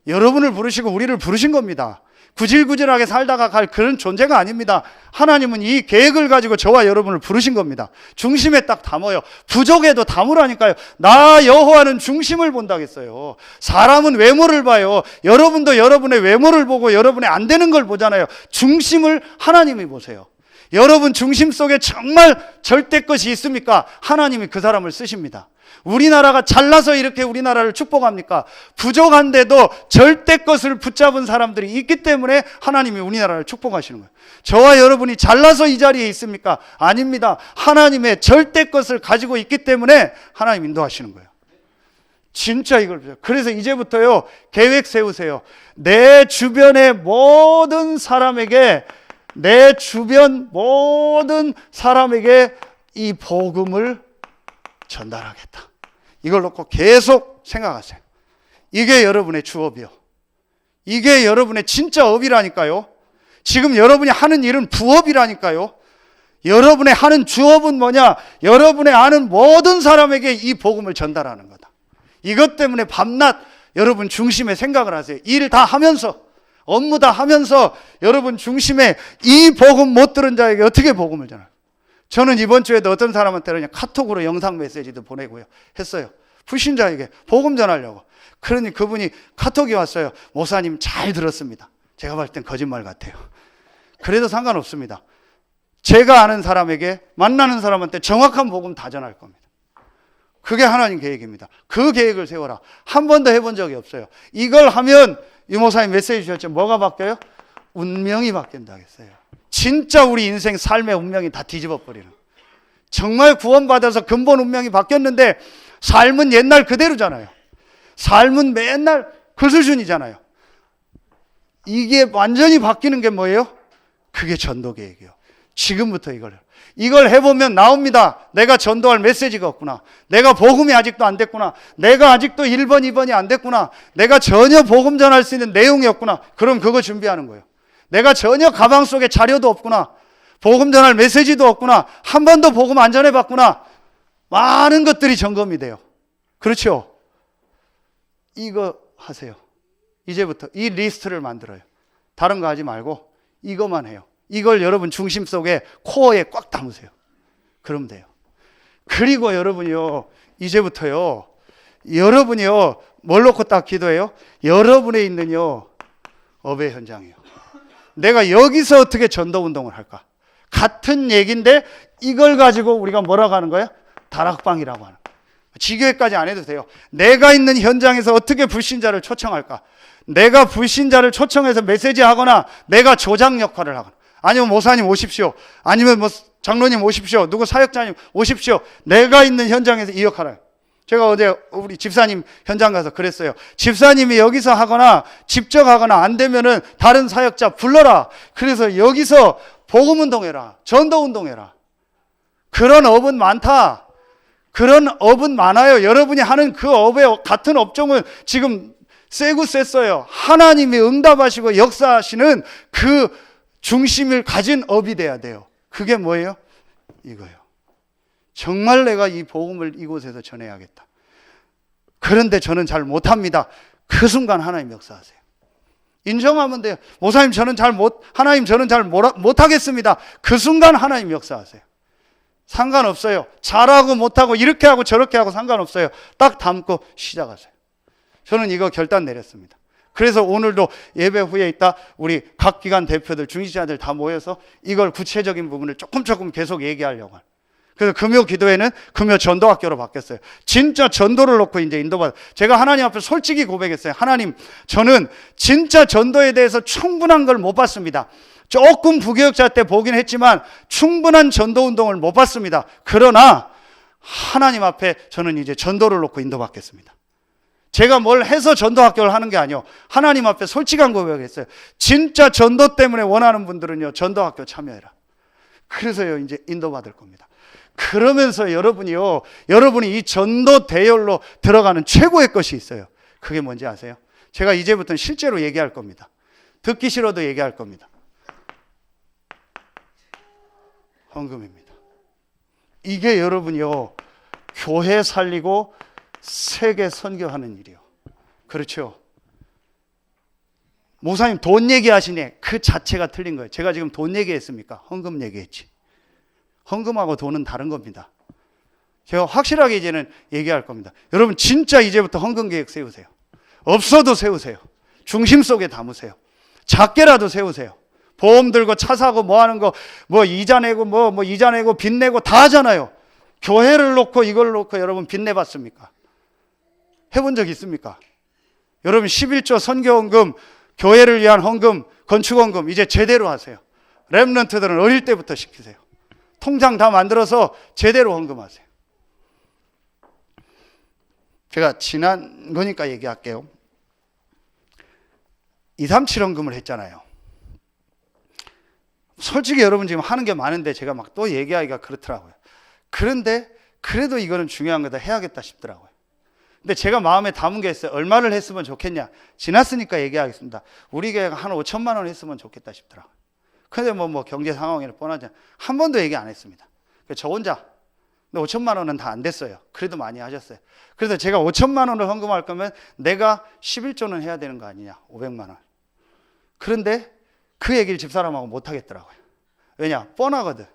여러분을 부르시고 우리를 부르신 겁니다. 구질구질하게 살다가 갈 그런 존재가 아닙니다. 하나님은 이 계획을 가지고 저와 여러분을 부르신 겁니다. 중심에 딱 담아요. 부족해도 담으라니까요. 나 여호와는 중심을 본다겠어요. 사람은 외모를 봐요. 여러분도 여러분의 외모를 보고 여러분의 안 되는 걸 보잖아요. 중심을 하나님이 보세요. 여러분 중심 속에 정말 절대 것이 있습니까? 하나님이 그 사람을 쓰십니다. 우리나라가 잘나서 이렇게 우리나라를 축복합니까? 부족한데도 절대 것을 붙잡은 사람들이 있기 때문에 하나님이 우리나라를 축복하시는 거예요. 저와 여러분이 잘나서 이 자리에 있습니까? 아닙니다. 하나님의 절대 것을 가지고 있기 때문에 하나님 인도하시는 거예요. 진짜 이걸 보세요. 그래서 이제부터요, 계획 세우세요. 내 주변의 모든 사람에게, 내 주변 모든 사람에게 이 복음을 전달하겠다. 이걸 놓고 계속 생각하세요. 이게 여러분의 주업이요. 이게 여러분의 진짜 업이라니까요. 지금 여러분이 하는 일은 부업이라니까요. 여러분의 하는 주업은 뭐냐? 여러분의 아는 모든 사람에게 이 복음을 전달하는 거다. 이것 때문에 밤낮 여러분 중심에 생각을 하세요. 일 다 하면서, 업무 다 하면서 여러분 중심에 이 복음 못 들은 자에게 어떻게 복음을 전할까요? 저는 이번 주에도 어떤 사람한테 그냥 카톡으로 영상 메시지도 보내고요 했어요. 불신자에게 복음 전하려고. 그러니 그분이 카톡이 왔어요. 목사님 잘 들었습니다. 제가 봤을 땐 거짓말 같아요. 그래도 상관없습니다. 제가 아는 사람에게, 만나는 사람한테 정확한 복음 다 전할 겁니다. 그게 하나님 계획입니다. 그 계획을 세워라. 한 번도 해본 적이 없어요. 이걸 하면 유 목사님 메시지 주셨죠. 뭐가 바뀌어요? 운명이 바뀐다 했어요. 진짜 우리 인생 삶의 운명이 다 뒤집어 버리는. 정말 구원받아서 근본 운명이 바뀌었는데 삶은 옛날 그대로잖아요. 삶은 맨날 그 수준이잖아요. 이게 완전히 바뀌는 게 뭐예요? 그게 전도 계획이에요. 지금부터 이걸 해보면 나옵니다. 내가 전도할 메시지가 없구나. 내가 복음이 아직도 안 됐구나. 내가 아직도 1번, 2번이 안 됐구나. 내가 전혀 복음 전할 수 있는 내용이 없구나. 그럼 그거 준비하는 거예요. 내가 전혀 가방 속에 자료도 없구나. 복음 전할 메시지도 없구나. 한 번도 복음 안 전해봤구나. 많은 것들이 점검이 돼요. 그렇죠? 이거 하세요. 이제부터 이 리스트를 만들어요. 다른 거 하지 말고 이것만 해요. 이걸 여러분 중심 속에 코어에 꽉 담으세요. 그러면 돼요. 그리고 여러분이요, 이제부터요, 여러분이요, 뭘 놓고 딱 기도해요? 여러분에 있는요, 업의 현장이에요. 내가 여기서 어떻게 전도 운동을 할까? 같은 얘기인데 이걸 가지고 우리가 뭐라고 하는 거예요? 다락방이라고 하는 거예요. 지교회까지 안 해도 돼요. 내가 있는 현장에서 어떻게 불신자를 초청할까? 내가 불신자를 초청해서 메시지 하거나 내가 조장 역할을 하거나 아니면 목사님 오십시오. 아니면 뭐 장로님 오십시오. 누구 사역자님 오십시오. 내가 있는 현장에서 이 역할을 해요. 제가 어제 우리 집사님 현장 가서 그랬어요. 집사님이 여기서 하거나 직접 하거나 안 되면은 다른 사역자 불러라. 그래서 여기서 복음 운동해라. 전도 운동해라. 그런 업은 많다. 그런 업은 많아요. 여러분이 하는 그 업의 같은 업종은 지금 세고 셌어요. 하나님이 응답하시고 역사하시는 그 중심을 가진 업이 돼야 돼요. 그게 뭐예요? 이거요. 정말 내가 이 복음을 이곳에서 전해야겠다. 그런데 저는 잘 못합니다. 그 순간 하나님 역사하세요. 인정하면 돼요. 목사님 저는 하나님 저는 잘 못하겠습니다. 그 순간 하나님 역사하세요. 상관없어요. 잘하고 못하고 이렇게 하고 저렇게 하고 상관없어요. 딱 담고 시작하세요. 저는 이거 결단 내렸습니다. 그래서 오늘도 예배 후에 있다 우리 각 기관 대표들, 중직자들 다 모여서 이걸 구체적인 부분을 조금 계속 얘기하려고 해요. 그래서 금요 기도회는 금요 전도학교로 바뀌었어요. 진짜 전도를 놓고 이제 인도받아. 제가 하나님 앞에 솔직히 고백했어요. 하나님, 저는 진짜 전도에 대해서 충분한 걸 못 봤습니다. 조금 부교역자 때 보긴 했지만 충분한 전도 운동을 못 봤습니다. 그러나 하나님 앞에 저는 이제 전도를 놓고 인도받겠습니다. 제가 뭘 해서 전도 학교를 하는 게 아니요, 하나님 앞에 솔직한 고백을 했어요. 진짜 전도 때문에 원하는 분들은요, 전도 학교 참여해라. 그래서요, 이제 인도받을 겁니다. 그러면서 여러분이 이 전도 대열로 들어가는 최고의 것이 있어요. 그게 뭔지 아세요? 제가 이제부터는 실제로 얘기할 겁니다. 듣기 싫어도 얘기할 겁니다. 헌금입니다. 이게 여러분이요, 교회 살리고 세계 선교하는 일이요. 그렇죠? 목사님 돈 얘기하시네. 그 자체가 틀린 거예요. 제가 지금 돈 얘기했습니까? 헌금 얘기했지. 헌금하고 돈은 다른 겁니다. 제가 확실하게 이제는 얘기할 겁니다. 여러분 진짜 이제부터 헌금 계획 세우세요. 없어도 세우세요. 중심 속에 담으세요. 작게라도 세우세요. 보험 들고 차 사고 뭐 하는 거, 뭐 이자 내고 뭐 이자 내고 빚 내고 다 하잖아요. 교회를 놓고 이걸 놓고 여러분 빚 내봤습니까? 해본 적 있습니까? 여러분 11조 선교헌금, 교회를 위한 헌금, 건축헌금 이제 제대로 하세요. 렘넌트들은 어릴 때부터 시키세요. 통장 다 만들어서 제대로 헌금하세요. 제가 지난 거니까 얘기할게요. 237 헌금을 했잖아요. 솔직히 여러분 지금 하는 게 많은데 제가 막 또 얘기하기가 그렇더라고요. 그런데 그래도 이거는 중요한 거다, 해야겠다 싶더라고요. 근데 제가 마음에 담은 게 있어요. 얼마를 했으면 좋겠냐. 지났으니까 얘기하겠습니다. 우리 교회가 한 5천만 원 했으면 좋겠다 싶더라고요. 근데 뭐 경제 상황에는 뻔하잖아요. 한 번도 얘기 안 했습니다. 저 혼자. 근데 5천만 원은 다 안 됐어요. 그래도 많이 하셨어요. 그래서 제가 5천만 원을 헌금할 거면 내가 11조는 해야 되는 거 아니냐. 500만 원. 그런데 그 얘기를 집사람하고 못 하겠더라고요. 왜냐? 뻔하거든.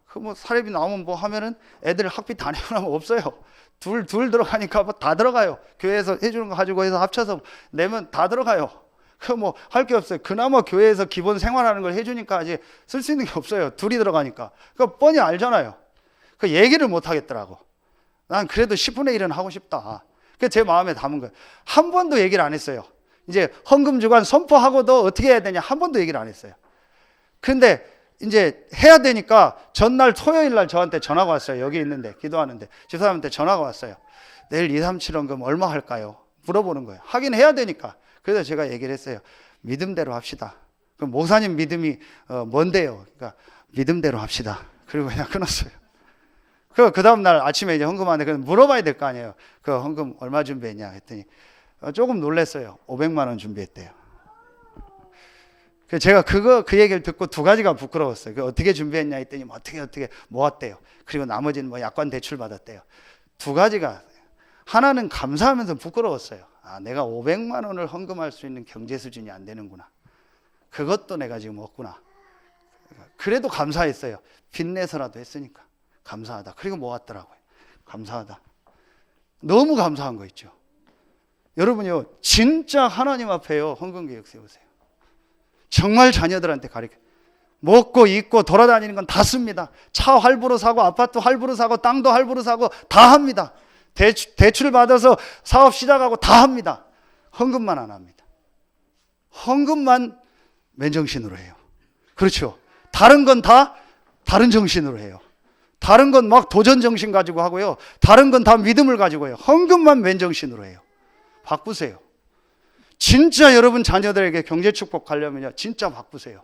그 뭐 사례비 나오면 뭐 하면은 애들 학비 다 내고 나면 없어요. 둘 들어가니까 뭐 다 들어가요. 교회에서 해주는 거 가지고 해서 합쳐서 내면 다 들어가요. 그 뭐 할 게 없어요. 그나마 교회에서 기본 생활하는 걸 해주니까 아직 쓸 수 있는 게 없어요. 둘이 들어가니까. 그거 뻔히 알잖아요. 그 얘기를 못 하겠더라고. 난 그래도 10분의 1은 하고 싶다. 그게 제 마음에 담은 거예요. 한 번도 얘기를 안 했어요. 이제 헌금 주간 선포하고도 어떻게 해야 되냐 한 번도 얘기를 안 했어요. 근데 이제 해야 되니까 전날 토요일 날 저한테 전화가 왔어요. 여기 있는데 기도하는데 집사람한테 전화가 왔어요. 내일 237 헌금 얼마 할까요? 물어보는 거예요. 하긴 해야 되니까. 그래서 제가 얘기를 했어요. 믿음대로 합시다. 그럼 목사님 믿음이 뭔데요? 그러니까 믿음대로 합시다. 그리고 그냥 끊었어요. 그 다음 날 아침에 이제 헌금하는데 물어봐야 될 거 아니에요. 그 헌금 얼마 준비했냐 했더니 조금 놀랐어요. 500만 원 준비했대요. 제가 그 얘기를 듣고 두 가지가 부끄러웠어요. 어떻게 준비했냐 했더니 어떻게 모았대요. 그리고 나머지는 뭐 약관 대출 받았대요. 두 가지가, 하나는 감사하면서 부끄러웠어요. 아, 내가 500만 원을 헌금할 수 있는 경제 수준이 안 되는구나. 그것도 내가 지금 없구나. 그래도 감사했어요. 빚내서라도 했으니까 감사하다. 그리고 모았더라고요. 감사하다. 너무 감사한 거 있죠. 여러분요, 진짜 하나님 앞에요, 헌금 계획 세우세요. 정말 자녀들한테 가르쳐. 먹고 입고 돌아다니는 건 다 씁니다. 차 할부로 사고 아파트 할부로 사고 땅도 할부로 사고 다 합니다. 대출 받아서 사업 시작하고 다 합니다. 헌금만 안 합니다. 헌금만 맨정신으로 해요. 그렇죠. 다른 건 다 다른 정신으로 해요. 다른 건 막 도전 정신 가지고 하고요. 다른 건 다 믿음을 가지고 해요. 헌금만 맨정신으로 해요. 바꾸세요. 진짜 여러분 자녀들에게 경제 축복 가려면요, 진짜 바꾸세요.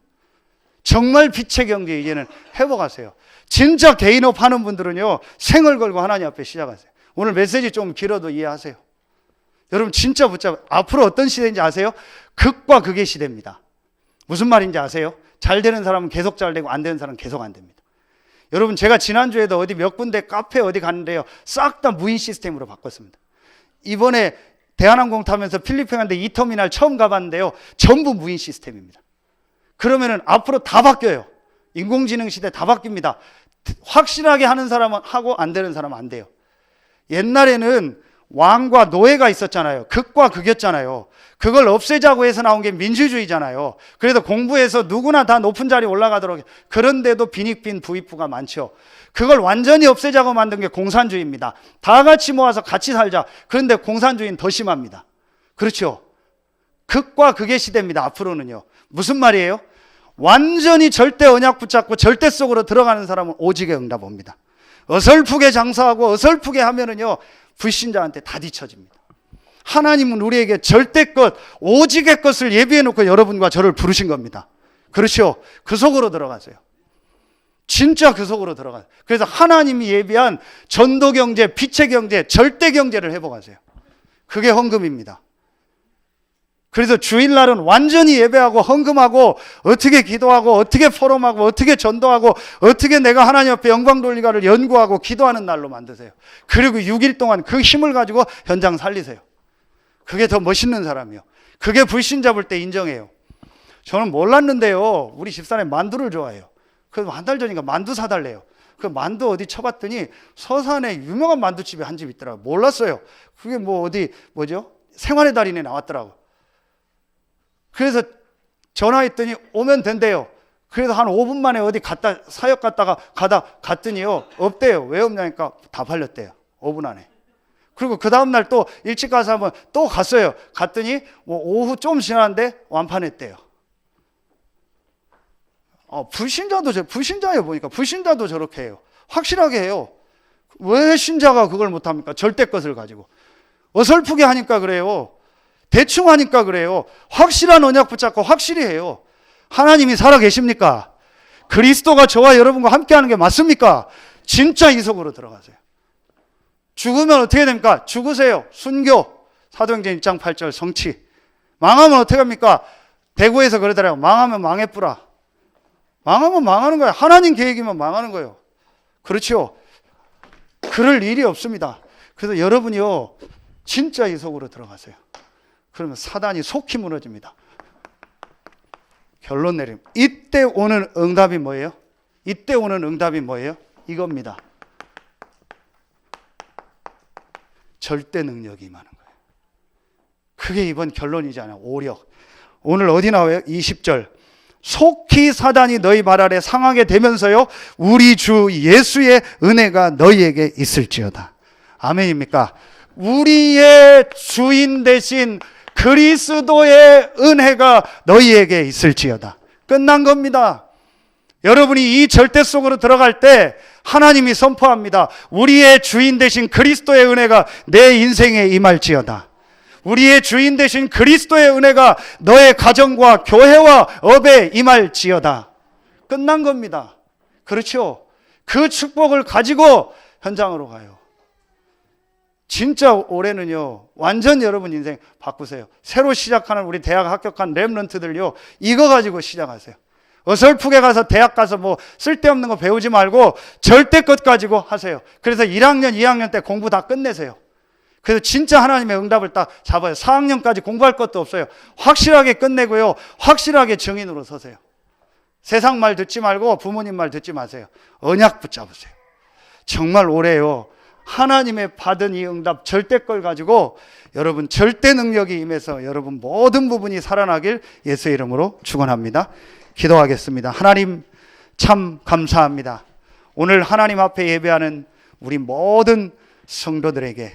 정말 빛의 경제 이제는 회복하세요. 진짜 개인업 하는 분들은요, 생을 걸고 하나님 앞에 시작하세요. 오늘 메시지 좀 길어도 이해하세요. 여러분 진짜 앞으로 어떤 시대인지 아세요? 극과 극의 시대입니다. 무슨 말인지 아세요? 잘 되는 사람은 계속 잘 되고 안 되는 사람은 계속 안 됩니다. 여러분 제가 지난주에도 어디 몇 군데 카페 어디 갔는데요, 싹 다 무인 시스템으로 바꿨습니다. 이번에 대한항공 타면서 필리핀 갔는데 2터미널 처음 가봤는데요, 전부 무인 시스템입니다. 그러면은 앞으로 다 바뀌어요. 인공지능 시대 다 바뀝니다. 확실하게 하는 사람은 하고 안 되는 사람은 안 돼요. 옛날에는 왕과 노예가 있었잖아요. 극과 극이었잖아요. 그걸 없애자고 해서 나온 게 민주주의잖아요. 그래서 공부해서 누구나 다 높은 자리에 올라가도록. 그런데도 빈익빈 부익부가 많죠. 그걸 완전히 없애자고 만든 게 공산주의입니다. 다 같이 모아서 같이 살자. 그런데 공산주의는 더 심합니다. 그렇죠. 극과 극의 시대입니다. 앞으로는요. 무슨 말이에요? 완전히 절대 언약 붙잡고 절대 속으로 들어가는 사람은 오직에 응답 옵니다. 어설프게 장사하고 어설프게 하면은요, 불신자한테 다 뒤처집니다. 하나님은 우리에게 절대 것, 오직의 것을 예비해 놓고 여러분과 저를 부르신 겁니다. 그렇죠? 그 속으로 들어가세요. 진짜 그 속으로 들어가요. 그래서 하나님이 예비한 전도 경제, 빛의 경제, 절대 경제를 회복하세요. 그게 헌금입니다. 그래서 주일날은 완전히 예배하고 헌금하고 어떻게 기도하고 어떻게 포럼하고 어떻게 전도하고 어떻게 내가 하나님 앞에 영광 돌리가를 연구하고 기도하는 날로 만드세요. 그리고 6일 동안 그 힘을 가지고 현장 살리세요. 그게 더 멋있는 사람이요. 그게 불신자 볼 때 인정해요. 저는 몰랐는데요, 우리 집사람이 만두를 좋아해요. 그래서 한 달 전인가 만두 사달래요. 그 만두 어디 쳐봤더니 서산에 유명한 만두집이 한 집 있더라고요. 몰랐어요. 그게 뭐죠? 생활의 달인에 나왔더라고요. 그래서 전화했더니 오면 된대요. 그래서 한 5분 만에 어디 사역 갔더니요, 없대요. 왜 없냐니까 다 팔렸대요. 5분 안에. 그리고 그 다음날 또 일찍 가서 한번 또 갔어요. 갔더니 오후 좀 지났는데 완판했대요. 불신자예요. 보니까 불신자도 저렇게 해요. 확실하게 해요. 왜 신자가 그걸 못합니까? 절대 것을 가지고. 어설프게 하니까 그래요. 대충 하니까 그래요. 확실한 언약 붙잡고 확실히 해요. 하나님이 살아계십니까? 그리스도가 저와 여러분과 함께하는 게 맞습니까? 진짜 이 속으로 들어가세요. 죽으면 어떻게 됩니까? 죽으세요. 순교. 사도행전 1장 8절 성취. 망하면 어떻게 합니까? 대구에서 그러더라고요. 망하면 망해뿌라. 망하면 망하는 거예요. 하나님 계획이면 망하는 거예요. 그렇죠? 그럴 일이 없습니다. 그래서 여러분이요, 진짜 이 속으로 들어가세요. 그러면 사단이 속히 무너집니다. 결론 내림. 이때 오는 응답이 뭐예요? 이때 오는 응답이 뭐예요? 이겁니다. 절대 능력이 임하는 거예요. 그게 이번 결론이잖아요. 오력. 오늘 어디 나와요? 20절. 속히 사단이 너희 발 아래 상하게 되면서요, 우리 주 예수의 은혜가 너희에게 있을지어다. 아멘입니까? 우리의 주인 되신 그리스도의 은혜가 너희에게 있을지어다. 끝난 겁니다. 여러분이 이 절대 속으로 들어갈 때 하나님이 선포합니다. 우리의 주인 되신 그리스도의 은혜가 내 인생에 임할지어다. 우리의 주인 되신 그리스도의 은혜가 너의 가정과 교회와 업에 임할지어다. 끝난 겁니다. 그렇죠? 그 축복을 가지고 현장으로 가요. 진짜 올해는요, 완전 여러분 인생 바꾸세요. 새로 시작하는 우리 대학 합격한 랩런트들요, 이거 가지고 시작하세요. 어설프게 가서 대학 가서 쓸데없는 거 배우지 말고 절대 것 가지고 하세요. 그래서 1학년, 2학년 때 공부 다 끝내세요. 그래서 진짜 하나님의 응답을 딱 잡아요. 4학년까지 공부할 것도 없어요. 확실하게 끝내고요, 확실하게 증인으로 서세요. 세상 말 듣지 말고 부모님 말 듣지 마세요. 언약 붙잡으세요. 정말 올해요, 하나님의 받은 이 응답 절대 걸 가지고 여러분 절대 능력이 임해서 여러분 모든 부분이 살아나길 예수의 이름으로 축원합니다. 기도하겠습니다. 하나님 참 감사합니다. 오늘 하나님 앞에 예배하는 우리 모든 성도들에게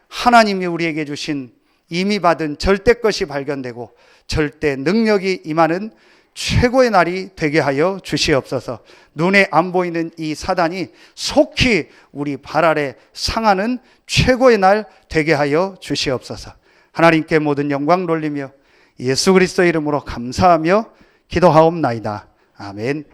하나님이 우리에게 주신 이미 받은 절대 것이 발견되고 절대 능력이 임하는 최고의 날이 되게 하여 주시옵소서. 눈에 안 보이는 이 사단이 속히 우리 발 아래 상하는 최고의 날 되게 하여 주시옵소서. 하나님께 모든 영광 돌리며 예수 그리스도 이름으로 감사하며 기도하옵나이다. 아멘.